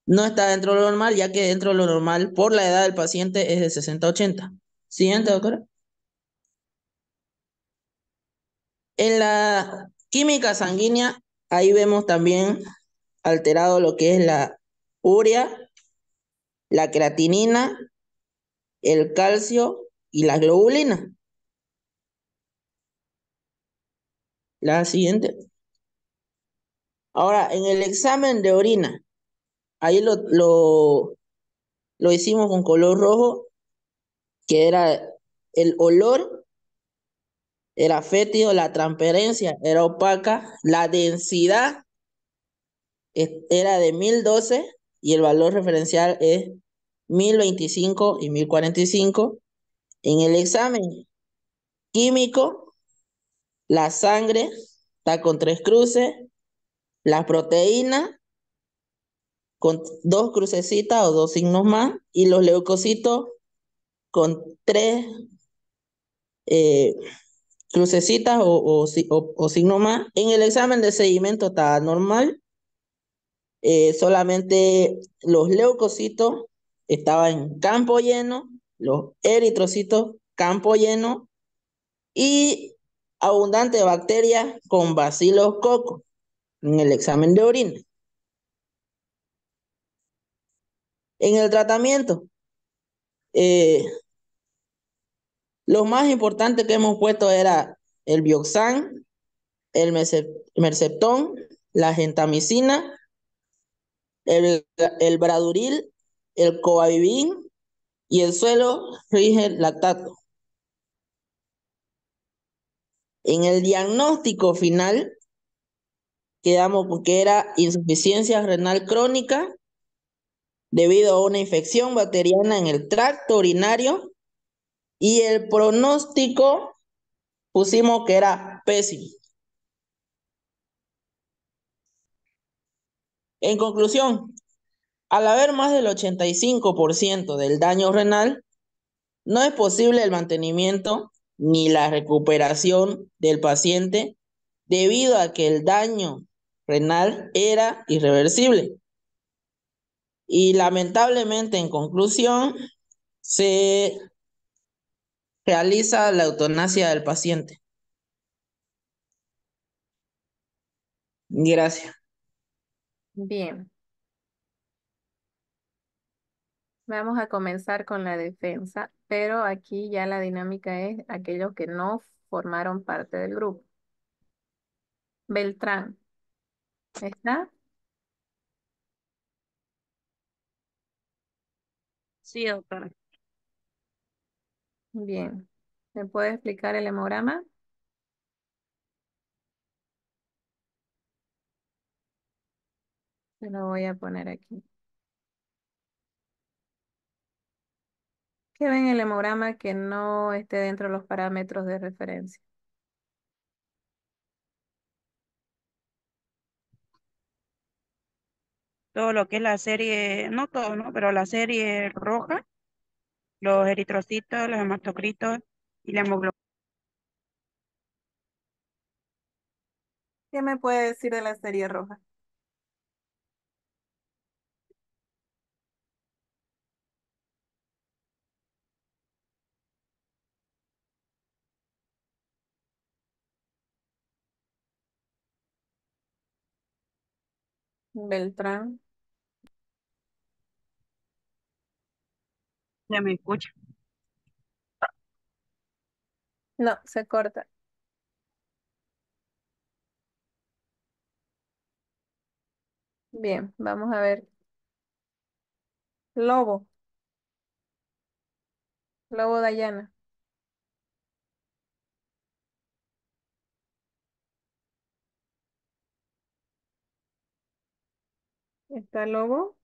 [SPEAKER 4] no está dentro de lo normal, ya que dentro de lo normal, por la edad del paciente, es de 60-80. Siguiente, doctora. En la química sanguínea, ahí vemos también alterado lo que es la urea, la creatinina, el calcio y la globulina. La siguiente. Ahora, en el examen de orina, ahí lo hicimos con color rojo, que era el olor, era fétido, la transparencia era opaca, la densidad era de 1012 y el valor referencial es 1025 y 1045. En el examen químico, la sangre está con 3 cruces, las proteínas con 2 crucecitas o 2 signos más, y los leucocitos con 3 crucecitas o signos más. En el examen de seguimiento está normal, solamente los leucocitos estaban en campo lleno, los eritrocitos campo lleno y abundante bacterias con bacilos cocos en el examen de orina. En el tratamiento, lo más importante que hemos puesto era el Bioxan, el Merceptón, la gentamicina, el Braduril, el Coavivin y el suelo Rigel lactato. En el diagnóstico final quedamos con que era insuficiencia renal crónica debido a una infección bacteriana en el tracto urinario y el pronóstico pusimos que era pésimo. En conclusión, al haber más del 85% del daño renal, no es posible el mantenimiento ni la recuperación del paciente debido a que el daño renal era irreversible. Y lamentablemente, en conclusión, Se realiza la eutanasia del paciente. Gracias.
[SPEAKER 1] Bien, vamos a comenzar con la defensa, pero aquí ya la dinámica es aquellos que no formaron parte del grupo. Beltrán, ¿está?
[SPEAKER 6] Sí, doctora.
[SPEAKER 1] Bien. ¿Me puede explicar el hemograma? Se lo voy a poner aquí. ¿Qué ven en el hemograma que no esté dentro de los parámetros de referencia?
[SPEAKER 6] Todo lo que es la serie, no todo, ¿no? Pero la serie roja, los eritrocitos, los hematocritos y la hemoglobina.
[SPEAKER 1] ¿Qué me puede decir de la serie roja? Beltrán.
[SPEAKER 6] ¿Se me escucha?
[SPEAKER 1] No, se corta. Bien, vamos a ver. Lobo. Lobo Dayana. ¿Está Lobo?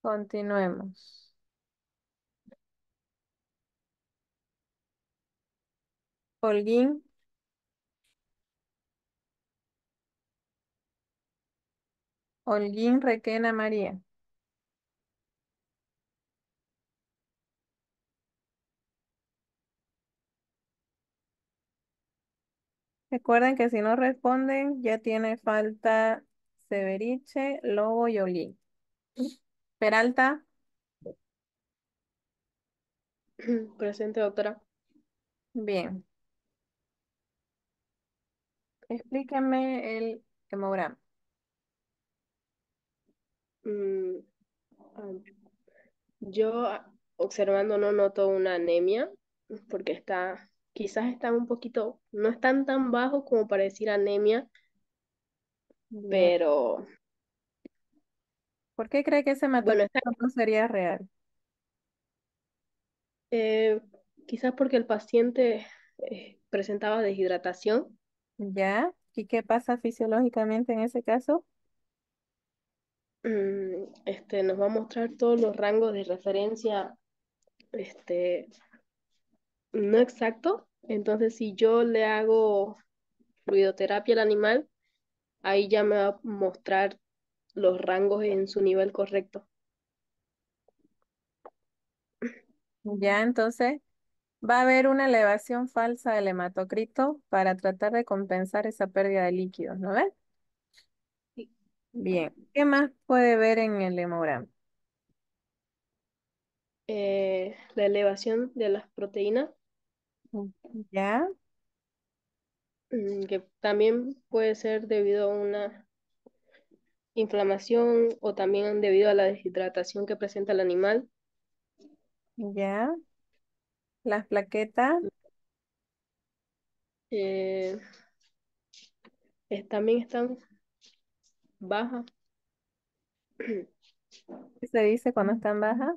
[SPEAKER 1] Continuemos. Holguín. Holguín Requena María. Recuerden que si no responden, ya tiene falta Severiche, Lobo y Holguín. Peralta.
[SPEAKER 8] Presente, doctora.
[SPEAKER 1] Bien. Explíquenme el hemograma.
[SPEAKER 8] Mm, ah, yo observando no noto una anemia, porque quizás está un poquito, no están tan bajos como para decir anemia,
[SPEAKER 1] Bien.
[SPEAKER 8] pero
[SPEAKER 1] ¿Por qué cree que ese
[SPEAKER 8] bueno,
[SPEAKER 1] hematocrito no sería real?
[SPEAKER 8] eh, quizás porque el paciente presentaba deshidratación.
[SPEAKER 1] ¿Ya? ¿Y qué pasa fisiológicamente en ese caso?
[SPEAKER 8] Nos va a mostrar todos los rangos de referencia, este, no exacto. Entonces, si yo le hago fluidoterapia al animal, ahí ya me va a mostrar los rangos en su nivel correcto.
[SPEAKER 1] Ya, entonces va a haber una elevación falsa del hematocrito para tratar de compensar esa pérdida de líquidos, ¿no ves?
[SPEAKER 8] Sí.
[SPEAKER 1] Bien. ¿Qué más puede ver en el hemograma?
[SPEAKER 8] La elevación de las proteínas,
[SPEAKER 1] ¿Ya?
[SPEAKER 8] que también puede ser debido a una inflamación o también debido a la deshidratación que presenta el animal.
[SPEAKER 1] ¿Ya? Las plaquetas,
[SPEAKER 8] Eh, También están bajas.
[SPEAKER 1] ¿qué se dice cuando están bajas?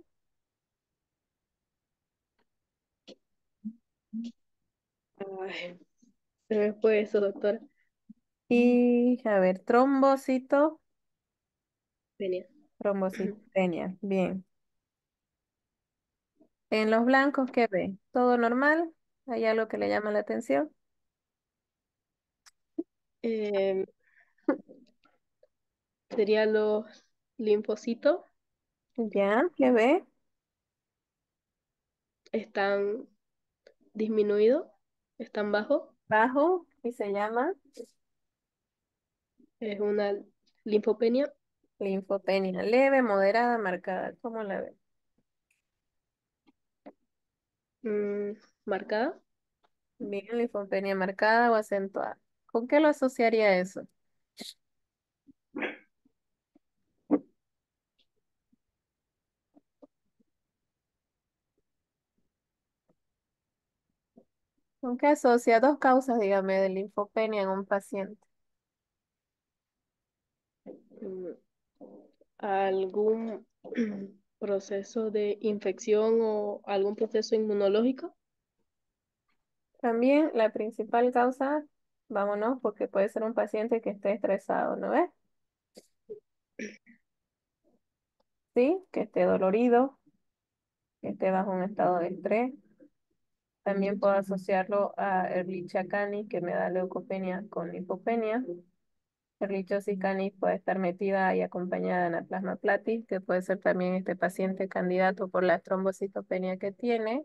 [SPEAKER 8] Ay, se me fue eso, doctora.
[SPEAKER 1] Y, a ver, trombocito,
[SPEAKER 8] Venía.
[SPEAKER 1] trombocitopenia. Bien. En los blancos, ¿qué ve? ¿Todo normal? ¿Hay algo que le llama la atención?
[SPEAKER 8] Eh, Serían los linfocitos,
[SPEAKER 1] ¿Ya? ¿Qué ve?
[SPEAKER 8] están disminuidos, están bajos.
[SPEAKER 1] ¿Bajo? y se llama
[SPEAKER 8] Es una linfopenia
[SPEAKER 1] linfopenia. Leve, moderada, marcada. ¿Cómo la ve?
[SPEAKER 8] marcada.
[SPEAKER 1] Bien, linfopenia marcada o acentuada. ¿Con qué lo asociaría eso? ¿Con qué asocia dos causas, dígame, de linfopenia en un paciente?
[SPEAKER 8] mm, ¿Algún proceso de infección o algún proceso inmunológico?
[SPEAKER 1] También la principal causa, vámonos, porque puede ser un paciente que esté estresado, ¿no ves? Sí, que esté dolorido, que esté bajo un estado de estrés. También puedo asociarlo a Ehrlichia canis, que me da leucopenia con linfopenia. Ehrlichiosis canis puede estar metida y acompañada en anaplasma platis, que puede ser también este paciente candidato por la trombocitopenia que tiene.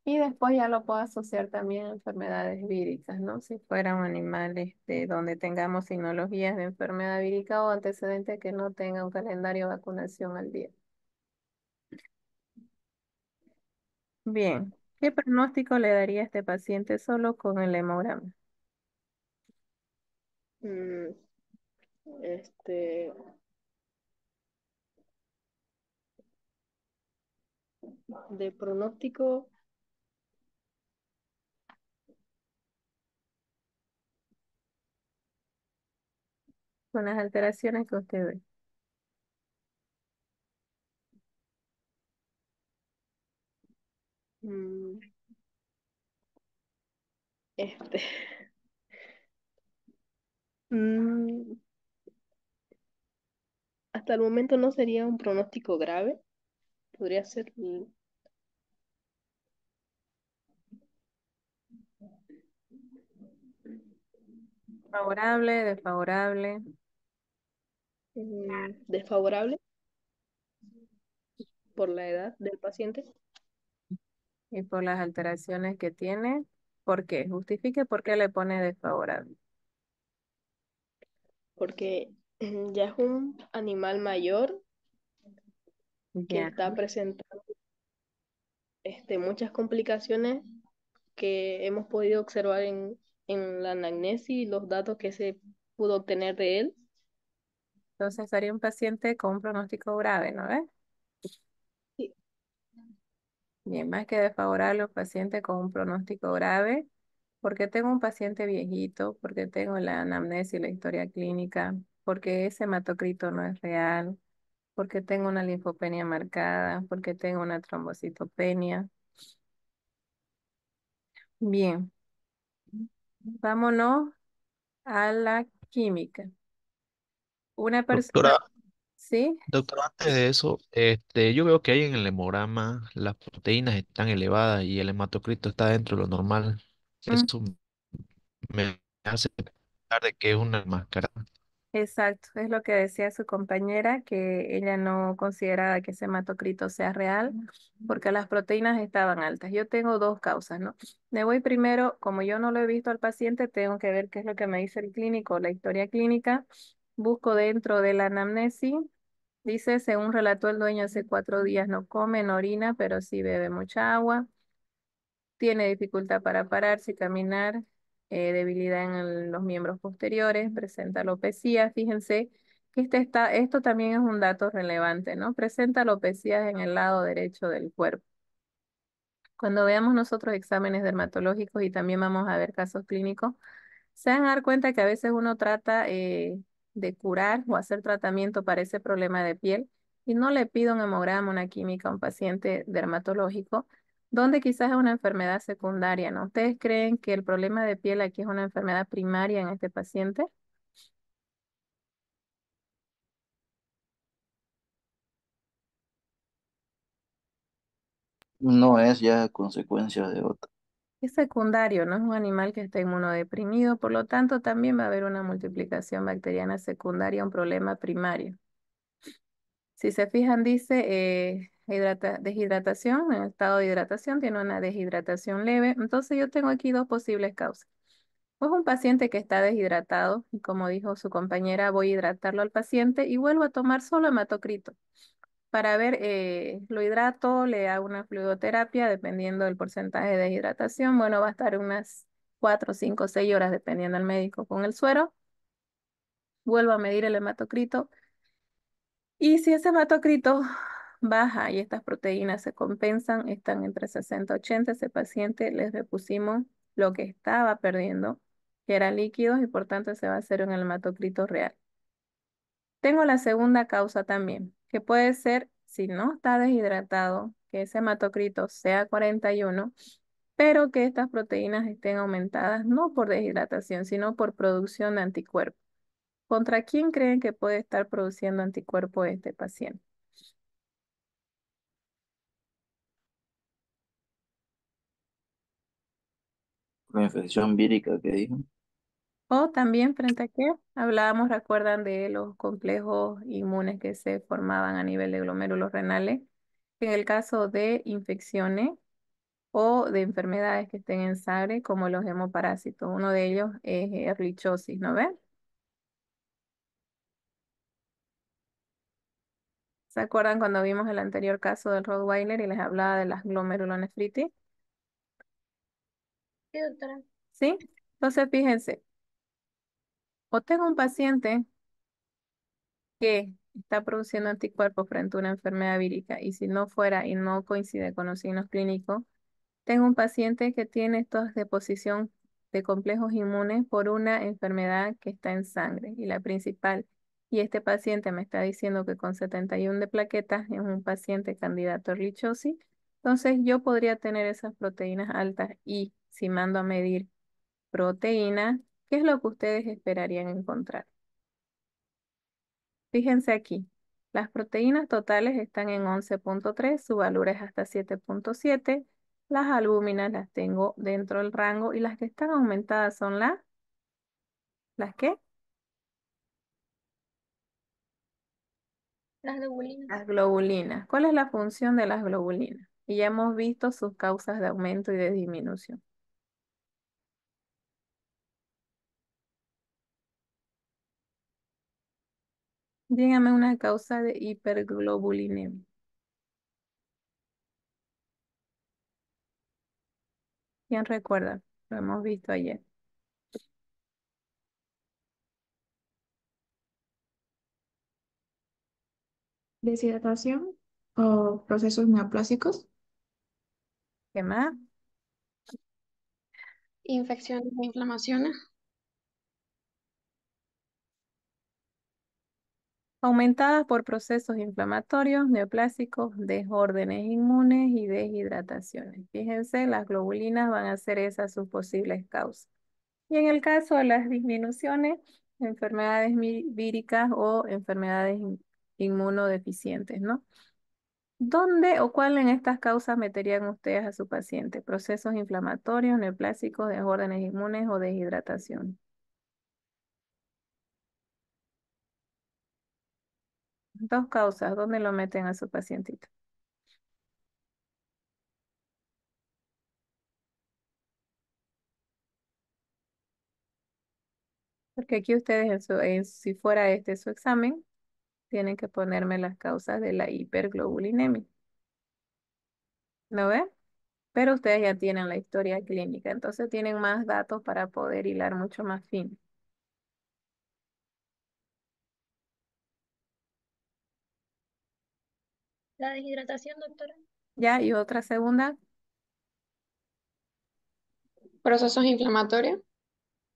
[SPEAKER 1] Y después ya lo puedo asociar también a enfermedades víricas, ¿no? Si fuera un animal donde tengamos signologías de enfermedad vírica o antecedente que no tenga un calendario de vacunación al día. Bien, ¿qué pronóstico le daría a este paciente solo con el hemograma?
[SPEAKER 8] Mm, Este, de pronóstico,
[SPEAKER 1] Con las alteraciones que usted ve.
[SPEAKER 8] mm, este, mm, hasta el momento no sería un pronóstico grave. Podría ser
[SPEAKER 1] Favorable, desfavorable,
[SPEAKER 8] desfavorable por la edad del paciente,
[SPEAKER 1] y por las alteraciones que tiene. ¿Por qué? Justifique por qué le pone desfavorable.
[SPEAKER 8] porque ya es un animal mayor que
[SPEAKER 1] Ya.
[SPEAKER 8] está presentando muchas complicaciones que hemos podido observar en la anamnesis y los datos que se pudo obtener de él.
[SPEAKER 1] Entonces sería un paciente con un pronóstico grave, ¿no ves?
[SPEAKER 8] Sí.
[SPEAKER 1] Bien, más que desfavorable, un paciente con un pronóstico grave, porque tengo un paciente viejito, porque tengo la anamnesis y la historia clínica, porque ese hematocrito no es real, porque tengo una linfopenia marcada, porque tengo una trombocitopenia. Bien, vámonos a la química. Una persona,
[SPEAKER 9] Doctora,
[SPEAKER 1] ¿sí?
[SPEAKER 9] doctora, antes de eso, yo veo que ahí en el hemograma las proteínas están elevadas y el hematocrito está dentro de lo normal. Eso me hace pensar de que es una máscara.
[SPEAKER 1] Exacto, es lo que decía su compañera, que ella no consideraba que ese hematocrito sea real porque las proteínas estaban altas. Yo tengo dos causas, ¿no? Me voy primero, como yo no lo he visto al paciente, tengo que ver qué es lo que me dice el clínico, la historia clínica. Busco dentro de la anamnesis. Dice, según relató el dueño, hace 4 días no come, no orina, pero sí bebe mucha agua. Tiene dificultad para pararse y caminar, debilidad en los miembros posteriores, presenta alopecia. Fíjense que esto también es un dato relevante, ¿no? Presenta alopecia en el lado derecho del cuerpo. Cuando veamos nosotros exámenes dermatológicos y también vamos a ver casos clínicos, se van a dar cuenta que a veces uno trata de curar o hacer tratamiento para ese problema de piel y no le pide un hemograma, una química a un paciente dermatológico, donde quizás es una enfermedad secundaria, ¿no? ¿Ustedes creen que el problema de piel aquí es una enfermedad primaria en este paciente?
[SPEAKER 7] No es ya consecuencia de otra.
[SPEAKER 1] Es secundario, no es un animal que está inmunodeprimido, por lo tanto también va a haber una multiplicación bacteriana secundaria, un problema primario. Si se fijan, dice deshidratación, en estado de hidratación, tiene una deshidratación leve. Entonces yo tengo aquí dos posibles causas. Pues un paciente que está deshidratado y como dijo su compañera, voy a hidratarlo al paciente y vuelvo a tomar solo hematocrito. Para ver, lo hidrato, le hago una fluidoterapia dependiendo del porcentaje de hidratación. Bueno, va a estar unas 4, 5, 6 horas dependiendo del médico con el suero. Vuelvo a medir el hematocrito. Y si ese hematocrito baja y estas proteínas se compensan, están entre 60 y 80, ese paciente les repusimos lo que estaba perdiendo, que eran líquidos, y por tanto se va a hacer un hematocrito real. Tengo la segunda causa también, que puede ser, si no está deshidratado, que ese hematocrito sea 41, pero que estas proteínas estén aumentadas no por deshidratación, sino por producción de anticuerpos. ¿Contra quién creen que puede estar produciendo anticuerpos este paciente?
[SPEAKER 7] Con infección vírica que dijo.
[SPEAKER 1] O también frente a qué hablábamos, recuerdan de los complejos inmunes que se formaban a nivel de glomérulos renales. En el caso de infecciones o de enfermedades que estén en sangre, como los hemoparásitos, uno de ellos es Ehrlichiosis, ¿no ven? ¿Se acuerdan cuando vimos el anterior caso del Rottweiler y les hablaba de las glomerulonefritis?
[SPEAKER 2] Sí, doctora.
[SPEAKER 1] ¿Sí? Entonces, fíjense, o tengo un paciente que está produciendo anticuerpos frente a una enfermedad vírica y si no fuera y no coincide con los signos clínicos, tengo un paciente que tiene esta deposición de complejos inmunes por una enfermedad que está en sangre y la principal. Y este paciente me está diciendo que con 71 de plaquetas es un paciente candidato a Ehrlichiosis. Entonces yo podría tener esas proteínas altas y si mando a medir proteínas, ¿qué es lo que ustedes esperarían encontrar? Fíjense aquí, las proteínas totales están en 11,3, su valor es hasta 7,7. Las albúminas las tengo dentro del rango y las que están aumentadas son ¿las qué?
[SPEAKER 2] Las globulinas.
[SPEAKER 1] Las globulinas. ¿Cuál es la función de las globulinas? Y ya hemos visto sus causas de aumento y de disminución. Dígame una causa de hiperglobulinemia. ¿Quién recuerda? Lo hemos visto ayer.
[SPEAKER 10] Deshidratación o procesos neoplásicos.
[SPEAKER 1] ¿Qué más?
[SPEAKER 2] Infecciones e inflamaciones.
[SPEAKER 1] Aumentadas por procesos inflamatorios, neoplásicos, desórdenes inmunes y deshidrataciones. Fíjense, las globulinas van a ser esas sus posibles causas. Y en el caso de las disminuciones, enfermedades víricas o enfermedades inmunodeficientes, ¿no? ¿Dónde o cuál en estas causas meterían ustedes a su paciente? Procesos inflamatorios, neoplásicos, desórdenes inmunes o deshidratación. Dos causas, ¿dónde lo meten a su pacientito? Porque aquí ustedes, si fuera este su examen, tienen que ponerme las causas de la hiperglobulinemia. ¿No ven? Pero ustedes ya tienen la historia clínica, entonces tienen más datos para poder hilar mucho más fino.
[SPEAKER 2] La deshidratación, doctora.
[SPEAKER 1] Ya, y otra segunda,
[SPEAKER 2] Procesos inflamatorios.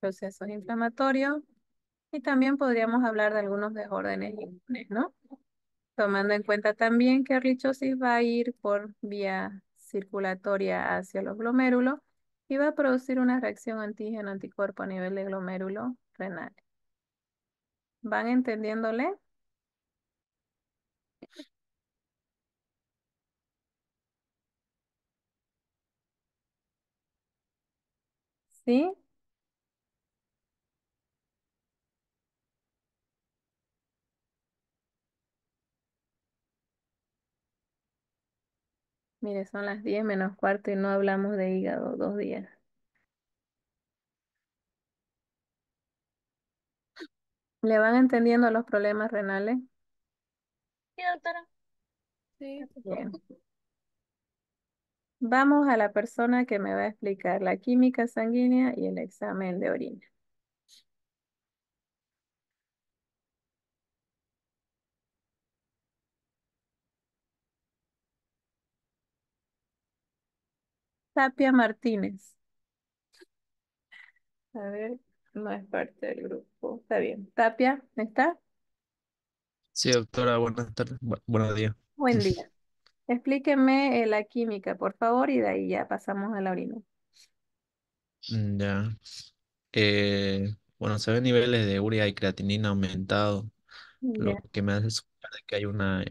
[SPEAKER 1] procesos inflamatorios. Y también podríamos hablar de algunos desórdenes inmunes, ¿no? Tomando en cuenta también que Richosis va a ir por vía circulatoria hacia los glomérulos y va a producir una reacción antígeno-anticuerpo a nivel de glomérulo renal. ¿Van entendiéndole? ¿Sí? Mire, son las 10 menos cuarto y no hablamos de hígado 2 días. ¿Le van entendiendo los problemas renales?
[SPEAKER 2] Sí, doctora. Sí.
[SPEAKER 1] Bien. Vamos a la persona que me va a explicar la química sanguínea y el examen de orina. Tapia Martínez. A ver, no es parte del grupo. Está bien. Tapia, ¿está?
[SPEAKER 9] Sí, doctora, buenas tardes. Buenos días.
[SPEAKER 1] Buen día. Explíqueme la química, por favor, y de ahí ya pasamos a la orina.
[SPEAKER 9] Ya. Bueno, se ven niveles de urea y creatinina aumentados, lo
[SPEAKER 1] Ya,
[SPEAKER 9] que me hace suponer de que hay una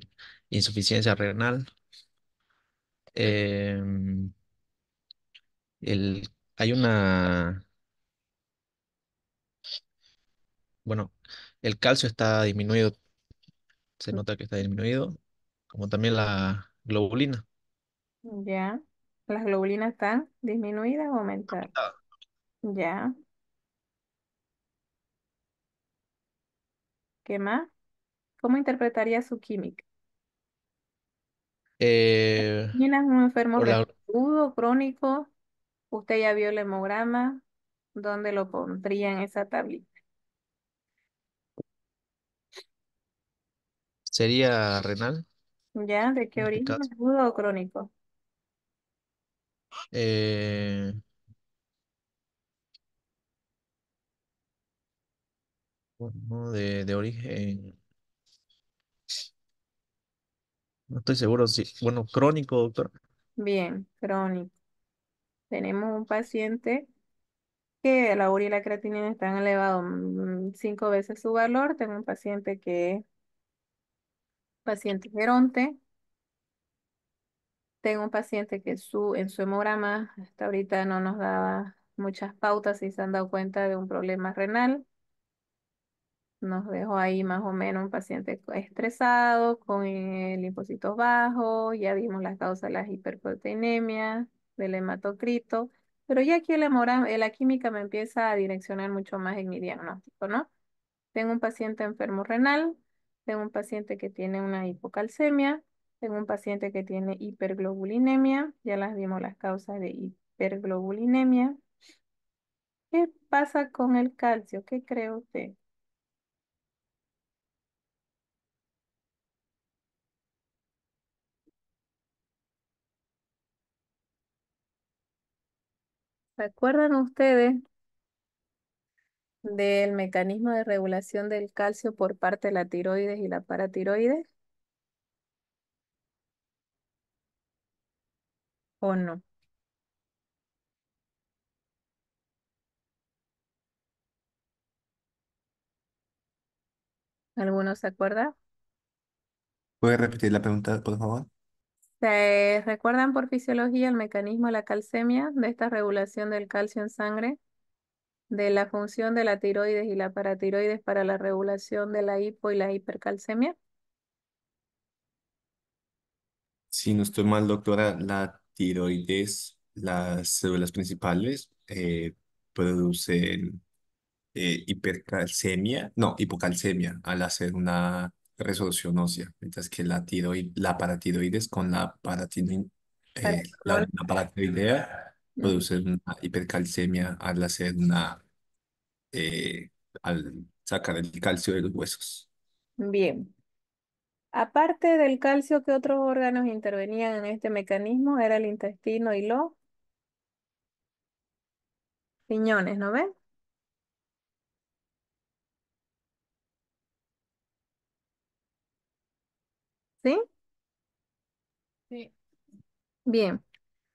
[SPEAKER 9] insuficiencia renal. Em, hay bueno, el calcio está disminuido, se nota que está disminuido, como también la globulina.
[SPEAKER 1] ya. ¿Las globulinas están disminuidas o aumentadas? Ya. ¿Qué más? ¿Cómo interpretaría su química?
[SPEAKER 9] Eh,
[SPEAKER 1] ¿Tienes un enfermo
[SPEAKER 9] por
[SPEAKER 1] renal
[SPEAKER 9] la,
[SPEAKER 1] agudo, crónico? Usted ya vio el hemograma. ¿Dónde lo pondría en esa tablita?
[SPEAKER 9] sería renal,
[SPEAKER 1] ¿Ya? ¿De qué
[SPEAKER 9] en este
[SPEAKER 1] origen?
[SPEAKER 9] caso.
[SPEAKER 1] ¿Agudo o crónico?
[SPEAKER 9] Eh, bueno, de origen, no estoy seguro si, bueno, crónico, doctor.
[SPEAKER 1] Bien, crónico. Tenemos un paciente que la urea y la creatinina están elevados 5 veces su valor. Tengo un paciente que es paciente geronte. Tengo un paciente que en su hemograma hasta ahorita no nos daba muchas pautas y se han dado cuenta de un problema renal. Nos dejó ahí más o menos un paciente estresado, con linfocitos bajos. Ya vimos las causas de las hiperproteinemias, del hematocrito. Pero ya aquí la química me empieza a direccionar mucho más en mi diagnóstico, ¿no? Tengo un paciente enfermo renal, tengo un paciente que tiene una hipocalcemia, tengo un paciente que tiene hiperglobulinemia, ya las vimos las causas de hiperglobulinemia. ¿Qué pasa con el calcio? ¿Qué cree usted? ¿Se acuerdan ustedes del mecanismo de regulación del calcio por parte de la tiroides y la paratiroides? ¿O no? ¿Alguno se acuerda?
[SPEAKER 3] ¿Puede repetir la pregunta, por favor?
[SPEAKER 1] ¿Se recuerdan por fisiología el mecanismo de la calcemia, de esta regulación del calcio en sangre? De la función de la tiroides y la paratiroides para la regulación de la hipo y la hipercalcemia.
[SPEAKER 3] Si no estoy mal, doctora, la tiroides, las células principales, producen hipercalcemia, no, hipocalcemia al hacer una resolución ósea, mientras que la paratiroides con
[SPEAKER 1] Paranormal.
[SPEAKER 3] la paratiroidea
[SPEAKER 1] Mm.
[SPEAKER 3] produce una hipercalcemia al hacer eh, al sacar el calcio de los huesos.
[SPEAKER 1] Bien. Aparte del calcio, ¿qué otros órganos intervenían en este mecanismo? Era el intestino y los riñones, ¿no ven? ¿Sí?
[SPEAKER 8] Sí.
[SPEAKER 1] Bien.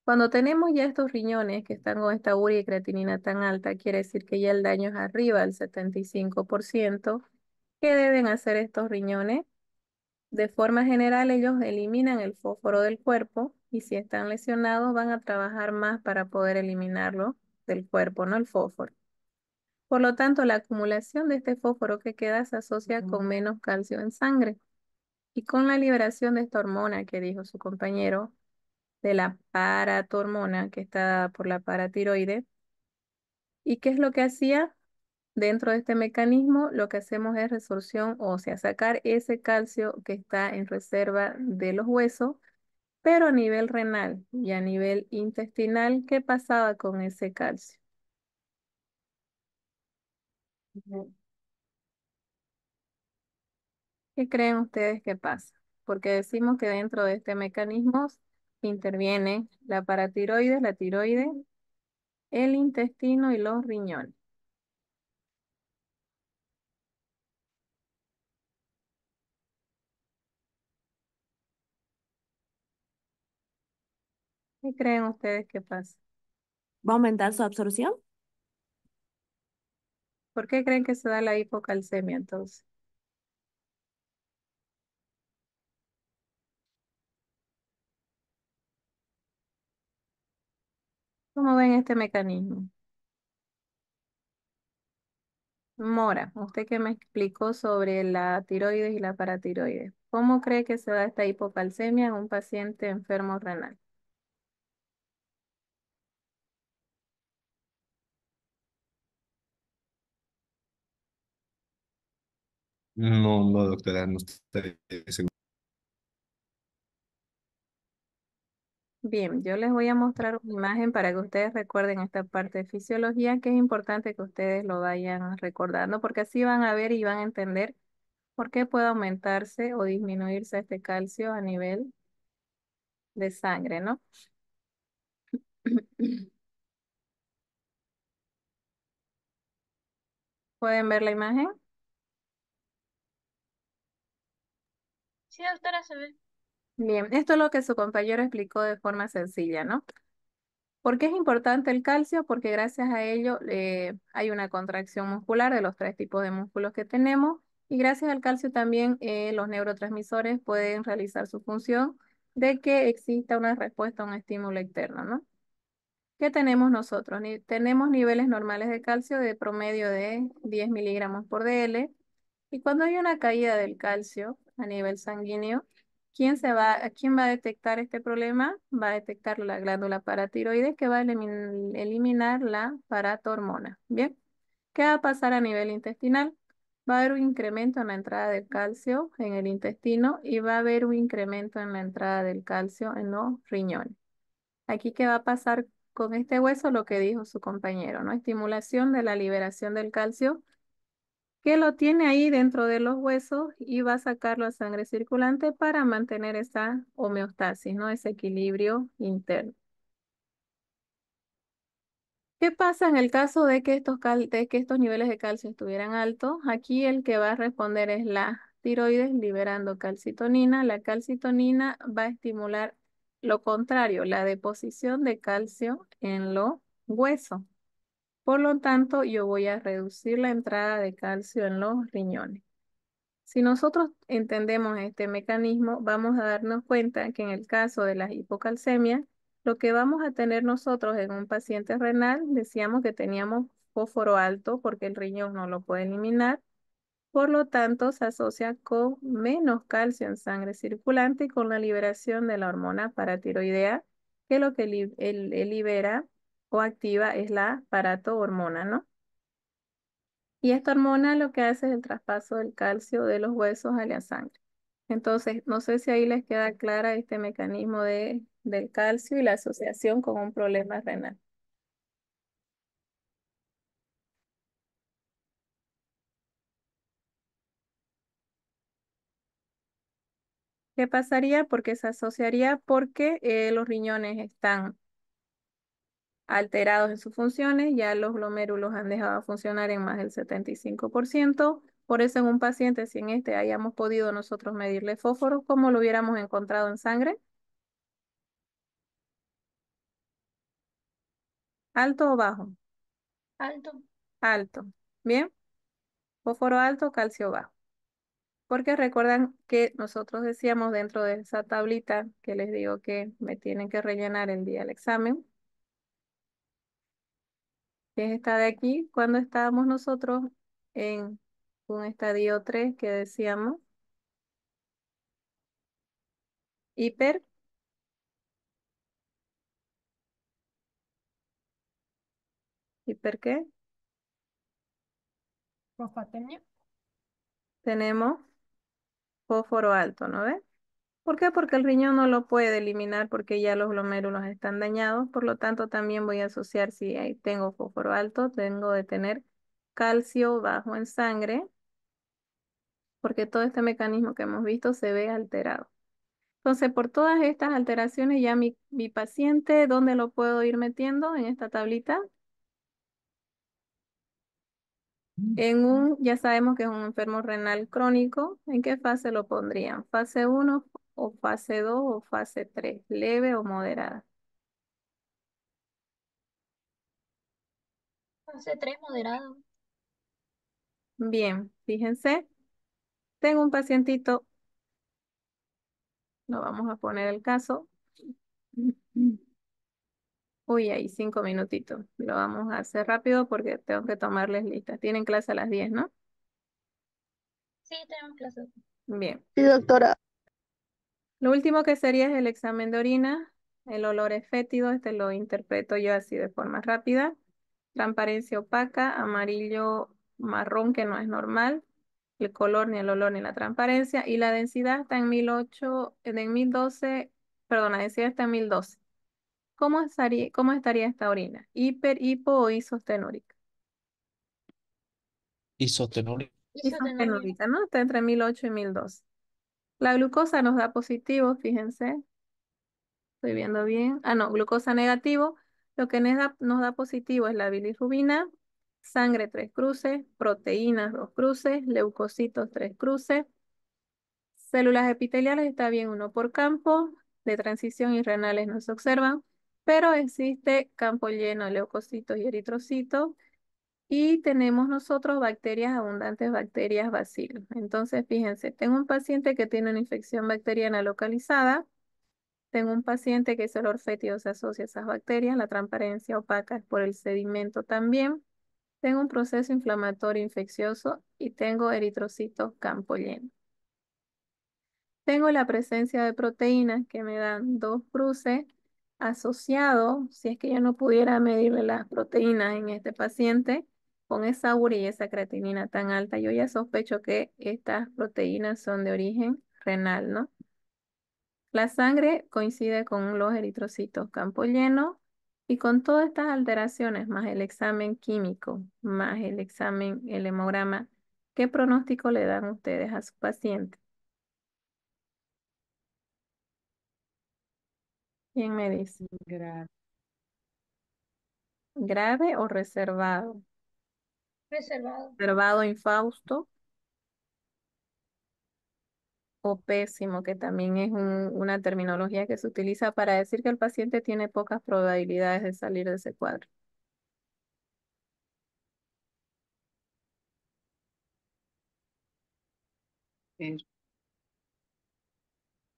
[SPEAKER 1] Cuando tenemos ya estos riñones que están con esta urea y creatinina tan alta, quiere decir que ya el daño es arriba del 75%. ¿Qué deben hacer estos riñones? De forma general, ellos eliminan el fósforo del cuerpo y si están lesionados van a trabajar más para poder eliminarlo del cuerpo, no el fósforo. Por lo tanto, la acumulación de este fósforo que queda se asocia con menos calcio en sangre y con la liberación de esta hormona que dijo su compañero, de la paratormona que está dada por la paratiroide. ¿Y qué es lo que hacía? Dentro de este mecanismo, lo que hacemos es resorción, o sea, sacar ese calcio que está en reserva de los huesos, pero a nivel renal y a nivel intestinal, ¿qué pasaba con ese calcio? Ujú. ¿Qué creen ustedes que pasa? Porque decimos que dentro de este mecanismo interviene la paratiroides, la tiroides, el intestino y los riñones. ¿Qué creen ustedes que pasa?
[SPEAKER 5] ¿Va a aumentar su absorción?
[SPEAKER 1] ¿Por qué creen que se da la hipocalcemia entonces? ¿Cómo ven este mecanismo? Mora, usted que me explicó sobre la tiroides y la paratiroides, ¿cómo cree que se da esta hipocalcemia en un paciente enfermo renal?
[SPEAKER 3] No, no, doctora, no estoy seguro.
[SPEAKER 1] Bien, yo les voy a mostrar una imagen para que ustedes recuerden esta parte de fisiología, que es importante que ustedes lo vayan recordando, porque así van a ver y van a entender por qué puede aumentarse o disminuirse este calcio a nivel de sangre, ¿no? ¿Pueden ver la imagen?
[SPEAKER 2] Sí, doctora, se ve.
[SPEAKER 1] Bien, esto es lo que su compañero explicó de forma sencilla, ¿no? ¿Por qué es importante el calcio? Porque gracias a ello hay una contracción muscular de los tres tipos de músculos que tenemos, y gracias al calcio también los neurotransmisores pueden realizar su función de que exista una respuesta a un estímulo externo, ¿no? ¿Qué tenemos nosotros? Tenemos niveles normales de calcio de promedio de 10 miligramos por dl, y cuando hay una caída del calcio a nivel sanguíneo, ¿quién va a detectar este problema? Va a detectar la glándula paratiroides, que va a eliminar la paratormona. Bien, ¿qué va a pasar a nivel intestinal? Va a haber un incremento en la entrada del calcio en el intestino y va a haber un incremento en la entrada del calcio en los riñones. Aquí, ¿qué va a pasar con este hueso? Lo que dijo su compañero, ¿no? Estimulación de la liberación del calcio, que lo tiene ahí dentro de los huesos, y va a sacarlo a sangre circulante para mantener esa homeostasis, ¿no? Ese equilibrio interno. ¿Qué pasa en el caso de que de que estos niveles de calcio estuvieran altos? Aquí el que va a responder es la tiroides liberando calcitonina. La calcitonina va a estimular lo contrario, la deposición de calcio en los huesos. Por lo tanto, yo voy a reducir la entrada de calcio en los riñones. Si nosotros entendemos este mecanismo, vamos a darnos cuenta que en el caso de la hipocalcemia, lo que vamos a tener nosotros en un paciente renal, decíamos que teníamos fósforo alto porque el riñón no lo puede eliminar, por lo tanto se asocia con menos calcio en sangre circulante y con la liberación de la hormona paratiroidea, que lo que libera o activa es la paratohormona, ¿no? Y esta hormona lo que hace es el traspaso del calcio de los huesos a la sangre. Entonces, no sé si ahí les queda clara este mecanismo del calcio y la asociación con un problema renal. ¿Qué pasaría? Porque se asociaría porque los riñones están alterados en sus funciones, ya los glomérulos han dejado de funcionar en más del 75%. Por eso en un paciente, si en este hayamos podido nosotros medirle fósforo, ¿cómo lo hubiéramos encontrado en sangre? ¿Alto o bajo?
[SPEAKER 2] Alto.
[SPEAKER 1] Alto. Bien. Fósforo alto, calcio bajo. Porque recuerdan que nosotros decíamos dentro de esa tablita que les digo que me tienen que rellenar el día del examen, que es esta de aquí, cuando estábamos nosotros en un estadio 3 que decíamos hiper ¿Hiper qué?
[SPEAKER 8] Fosfatemia.
[SPEAKER 1] Tenemos fósforo alto, ¿no ves? ¿Por qué? Porque el riñón no lo puede eliminar porque ya los glomérulos están dañados. Por lo tanto, también voy a asociar si ahí tengo fósforo alto, tengo de tener calcio bajo en sangre, porque todo este mecanismo que hemos visto se ve alterado. Entonces, por todas estas alteraciones, ya mi paciente, ¿dónde lo puedo ir metiendo en esta tablita? Ya sabemos que es un enfermo renal crónico. ¿En qué fase lo pondrían? ¿Fase uno o fase 2 o fase 3? ¿Leve o moderada?
[SPEAKER 2] Fase 3 moderado.
[SPEAKER 1] Bien, fíjense, tengo un pacientito, lo vamos a poner el caso. Uy, ahí 5 minutitos. Lo vamos a hacer rápido porque tengo que tomarles listas. Tienen clase a las 10, ¿no?
[SPEAKER 2] Sí, tenemos clase.
[SPEAKER 1] Bien.
[SPEAKER 6] Sí, doctora.
[SPEAKER 1] Lo último que sería es el examen de orina. El olor es fétido, este lo interpreto yo así de forma rápida. Transparencia opaca, amarillo marrón que no es normal. El color, ni el olor, ni la transparencia. Y la densidad está en 1008, en 1012, perdón, la densidad está en 1012. ¿Cómo estaría esta orina? ¿Hiper, hipo o isostenúrica?
[SPEAKER 9] Isostenórico.
[SPEAKER 2] Isotenúrica.
[SPEAKER 1] Isostenúrica, ¿no? Está entre 1008 y 1012. La glucosa nos da positivo, fíjense. Estoy viendo bien. Ah, no, glucosa negativo. Lo que nos da positivo es la bilirrubina, sangre 3 cruces, proteínas 2 cruces, leucocitos 3 cruces, células epiteliales está bien uno por campo, de transición y renales no se observan, pero existe campo lleno de leucocitos y eritrocitos y tenemos nosotros bacterias abundantes, bacterias bacilos. Entonces, fíjense, tengo un paciente que tiene una infección bacteriana localizada. Tengo un paciente que es el fétido, se asocia a esas bacterias, la transparencia opaca es por el sedimento también. Tengo un proceso inflamatorio infeccioso y tengo eritrocitos campo lleno. Tengo la presencia de proteínas que me dan 2 cruces asociado, si es que yo no pudiera medirle las proteínas en este paciente, con esa urea y esa creatinina tan alta, yo ya sospecho que estas proteínas son de origen renal, ¿no? La sangre coincide con los eritrocitos campo lleno y con todas estas alteraciones, más el examen químico, más el examen, el hemograma, ¿qué pronóstico le dan ustedes a su paciente? ¿Quién me dice? ¿Grave o reservado?
[SPEAKER 2] Reservado.
[SPEAKER 1] Reservado infausto o pésimo, que también es una terminología que se utiliza para decir que el paciente tiene pocas probabilidades de salir de ese cuadro.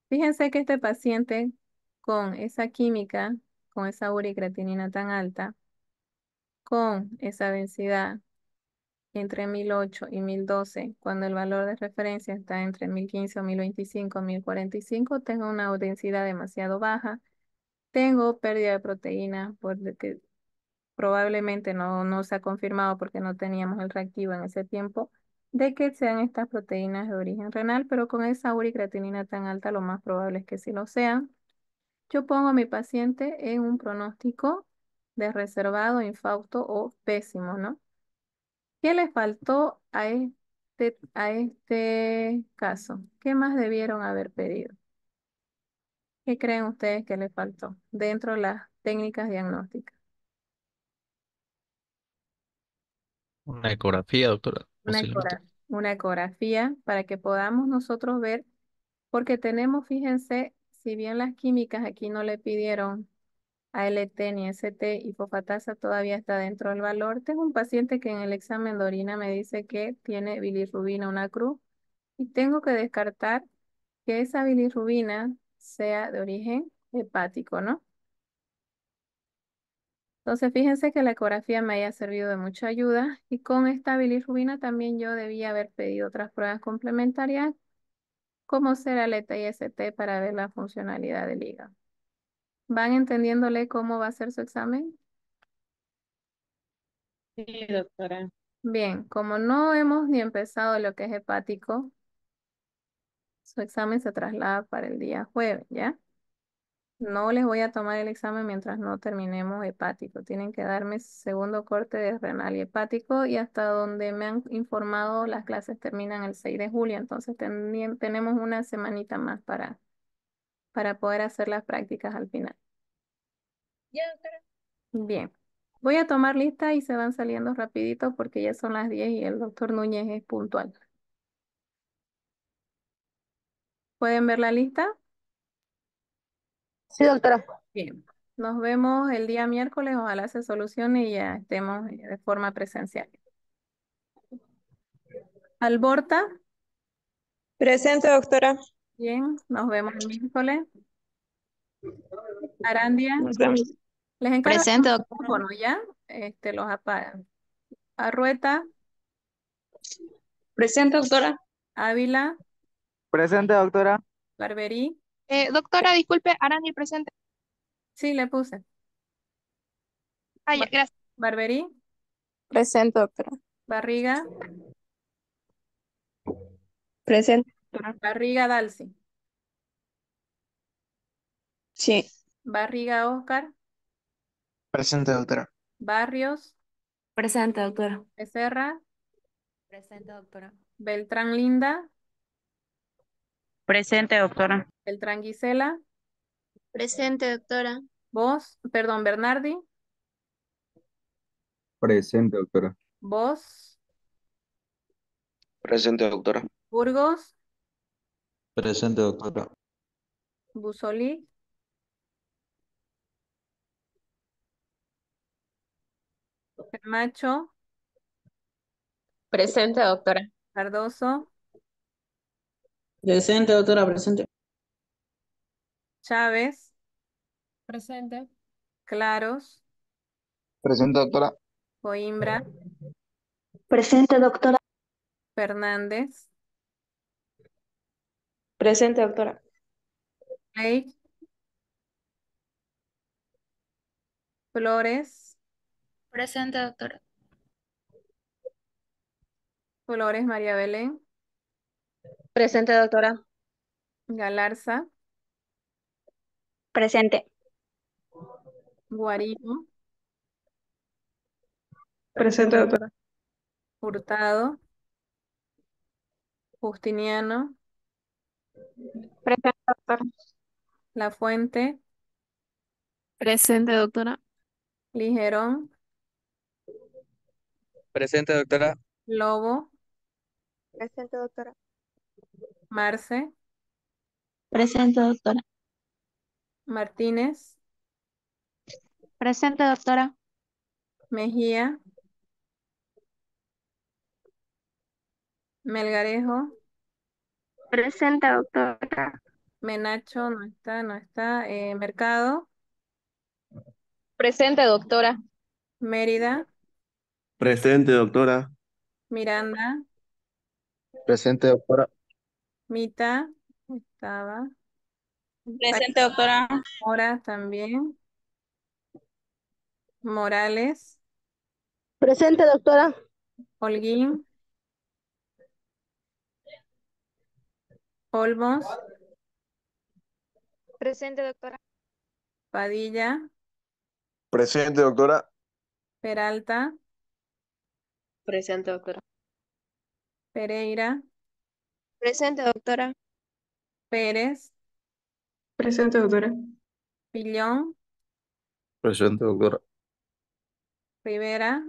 [SPEAKER 1] Fíjense que este paciente con esa química, con esa uricreatinina tan alta, con esa densidad entre 1008 y 1012, cuando el valor de referencia está entre 1015 o 1025 o 1045, tengo una densidad demasiado baja, tengo pérdida de proteína, porque probablemente no se ha confirmado porque no teníamos el reactivo en ese tiempo, de que sean estas proteínas de origen renal, pero con esa uricreatinina tan alta, lo más probable es que sí lo sean. Yo pongo a mi paciente en un pronóstico de reservado, infausto o pésimo, ¿no? ¿Qué le faltó a este caso? ¿Qué más debieron haber pedido? ¿Qué creen ustedes que le faltó dentro de las técnicas diagnósticas?
[SPEAKER 9] Una ecografía, doctora, posiblemente.
[SPEAKER 1] Una ecografía para que podamos nosotros ver, porque tenemos, fíjense, si bien las químicas aquí no le pidieron ALT ni ST y fosfatasa todavía está dentro del valor. Tengo un paciente que en el examen de orina me dice que tiene bilirrubina, una cruz, y tengo que descartar que esa bilirrubina sea de origen hepático, ¿no? Entonces, fíjense que la ecografía me haya servido de mucha ayuda y con esta bilirrubina también yo debía haber pedido otras pruebas complementarias, como ser aleta y ST para ver la funcionalidad del hígado. ¿Van entendiéndole cómo va a ser su examen?
[SPEAKER 2] Sí, doctora.
[SPEAKER 1] Bien, como no hemos ni empezado lo que es hepático, su examen se traslada para el día jueves, ¿ya? No les voy a tomar el examen mientras no terminemos hepático. Tienen que darme segundo corte de renal y hepático y hasta donde me han informado las clases terminan el 6 de julio, entonces tenemos una semanita más para poder hacer las prácticas al final.
[SPEAKER 2] Ya, doctora.
[SPEAKER 1] Bien, voy a tomar lista y se van saliendo rapidito porque ya son las 10 y el doctor Núñez es puntual. ¿Pueden ver la lista?
[SPEAKER 2] Sí, doctora.
[SPEAKER 1] Bien, nos vemos el día miércoles, ojalá se solucione y ya estemos de forma presencial. Alborta,
[SPEAKER 2] Presente, doctora.
[SPEAKER 1] bien, nos vemos el miércoles. Arandia,
[SPEAKER 2] Nos vemos.
[SPEAKER 1] les encargo
[SPEAKER 2] Presente,
[SPEAKER 1] los
[SPEAKER 2] doctora.
[SPEAKER 1] micrófonos, ¿ya? Los apagan. Arrueta,
[SPEAKER 2] Presente, doctora.
[SPEAKER 1] Ávila,
[SPEAKER 11] Presente, doctora.
[SPEAKER 1] Barberí,
[SPEAKER 2] Doctora, disculpe, Arani presente.
[SPEAKER 1] sí, le puse.
[SPEAKER 2] Ah, ya,
[SPEAKER 1] Ba-
[SPEAKER 2] gracias.
[SPEAKER 1] Barberí,
[SPEAKER 2] Presente, doctora.
[SPEAKER 1] Barriga,
[SPEAKER 2] Presente, doctora.
[SPEAKER 1] Barriga Dalcy,
[SPEAKER 2] Sí.
[SPEAKER 1] Barriga Oscar,
[SPEAKER 11] Presente, doctora.
[SPEAKER 1] Barrios,
[SPEAKER 5] Presente, doctora.
[SPEAKER 1] Becerra,
[SPEAKER 5] Presente, doctora.
[SPEAKER 1] Beltrán Linda,
[SPEAKER 6] Presente, doctora.
[SPEAKER 1] Beltrán Gisela,
[SPEAKER 2] Presente, doctora.
[SPEAKER 1] vos, perdón, Bernardi,
[SPEAKER 11] Presente, doctora.
[SPEAKER 1] vos,
[SPEAKER 7] Presente, doctora.
[SPEAKER 1] Burgos,
[SPEAKER 7] Presente, doctora.
[SPEAKER 1] Busolí, Camacho,
[SPEAKER 2] Presente, doctora.
[SPEAKER 1] Cardoso,
[SPEAKER 4] Presente, doctora, presente.
[SPEAKER 1] Chávez,
[SPEAKER 5] Presente.
[SPEAKER 1] Claros,
[SPEAKER 7] Presente, doctora.
[SPEAKER 1] Coimbra,
[SPEAKER 2] Presente, doctora.
[SPEAKER 1] Fernández,
[SPEAKER 2] Presente, doctora.
[SPEAKER 1] Lake, Flores,
[SPEAKER 2] Presente, doctora.
[SPEAKER 1] Flores María Belén,
[SPEAKER 2] Presente, doctora.
[SPEAKER 1] Galarza,
[SPEAKER 2] Presente.
[SPEAKER 1] Guarino,
[SPEAKER 2] Presente, doctora.
[SPEAKER 1] Hurtado, Justiniano,
[SPEAKER 2] Presente, doctora.
[SPEAKER 1] La Fuente,
[SPEAKER 2] Presente, doctora.
[SPEAKER 1] Ligerón,
[SPEAKER 11] Presente, doctora.
[SPEAKER 1] Lobo,
[SPEAKER 2] Presente, doctora.
[SPEAKER 1] Marce,
[SPEAKER 2] Presente, doctora.
[SPEAKER 1] Martínez,
[SPEAKER 2] Presente, doctora.
[SPEAKER 1] Mejía, Melgarejo,
[SPEAKER 2] Presente, doctora.
[SPEAKER 1] Menacho, no está, Mercado,
[SPEAKER 2] Presente, doctora.
[SPEAKER 1] Mérida,
[SPEAKER 7] Presente, doctora.
[SPEAKER 1] Miranda,
[SPEAKER 7] Presente, doctora.
[SPEAKER 1] Mita, estaba,
[SPEAKER 2] Presente, doctora.
[SPEAKER 1] Mora también, Morales,
[SPEAKER 2] Presente, doctora.
[SPEAKER 1] Holguín, Olmos,
[SPEAKER 2] Presente, doctora.
[SPEAKER 1] Padilla,
[SPEAKER 7] Presente, doctora.
[SPEAKER 1] Peralta,
[SPEAKER 2] Presente, doctora.
[SPEAKER 1] Pereira,
[SPEAKER 2] Presente, doctora.
[SPEAKER 1] Pérez,
[SPEAKER 2] Presente, doctora.
[SPEAKER 1] Pillón,
[SPEAKER 7] Presente, doctora.
[SPEAKER 1] Rivera,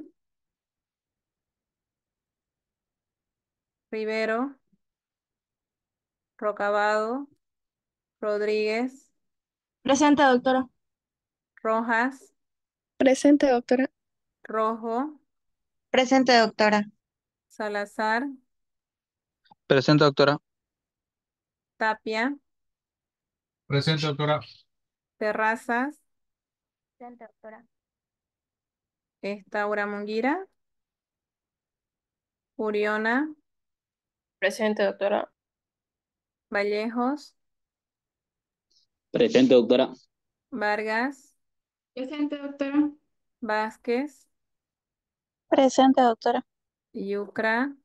[SPEAKER 1] Rivero, Rocabado, Rodríguez,
[SPEAKER 2] Presente, doctora.
[SPEAKER 1] Rojas,
[SPEAKER 2] Presente, doctora.
[SPEAKER 1] Rojo,
[SPEAKER 2] Presente, doctora.
[SPEAKER 1] Salazar,
[SPEAKER 11] Presente, doctora.
[SPEAKER 1] Tapia,
[SPEAKER 11] Presente, doctora.
[SPEAKER 1] Terrazas,
[SPEAKER 2] Presente, doctora.
[SPEAKER 1] Estaura Munguira, Uriona,
[SPEAKER 2] Presente, doctora.
[SPEAKER 1] Vallejos,
[SPEAKER 7] Presente, doctora.
[SPEAKER 1] Vargas,
[SPEAKER 10] Presente, doctora.
[SPEAKER 1] Vázquez,
[SPEAKER 2] Presente, doctora.
[SPEAKER 1] Yucra,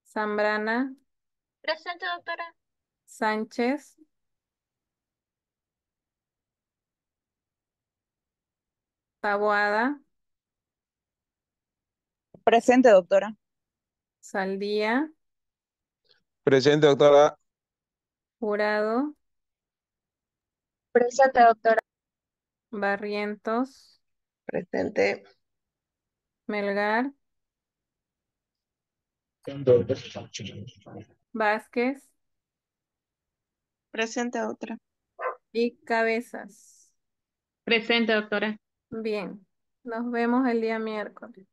[SPEAKER 1] Zambrana,
[SPEAKER 2] Presente, doctora.
[SPEAKER 1] Sánchez, Taboada,
[SPEAKER 6] Presente, doctora.
[SPEAKER 1] Saldía,
[SPEAKER 7] Presente, doctora.
[SPEAKER 1] Jurado,
[SPEAKER 2] Presente, doctora.
[SPEAKER 1] Barrientos,
[SPEAKER 2] Presente.
[SPEAKER 1] Melgar, Vázquez
[SPEAKER 2] Presente, doctora.
[SPEAKER 1] y Cabezas.
[SPEAKER 10] Presente, doctora.
[SPEAKER 1] Bien, nos vemos el día miércoles.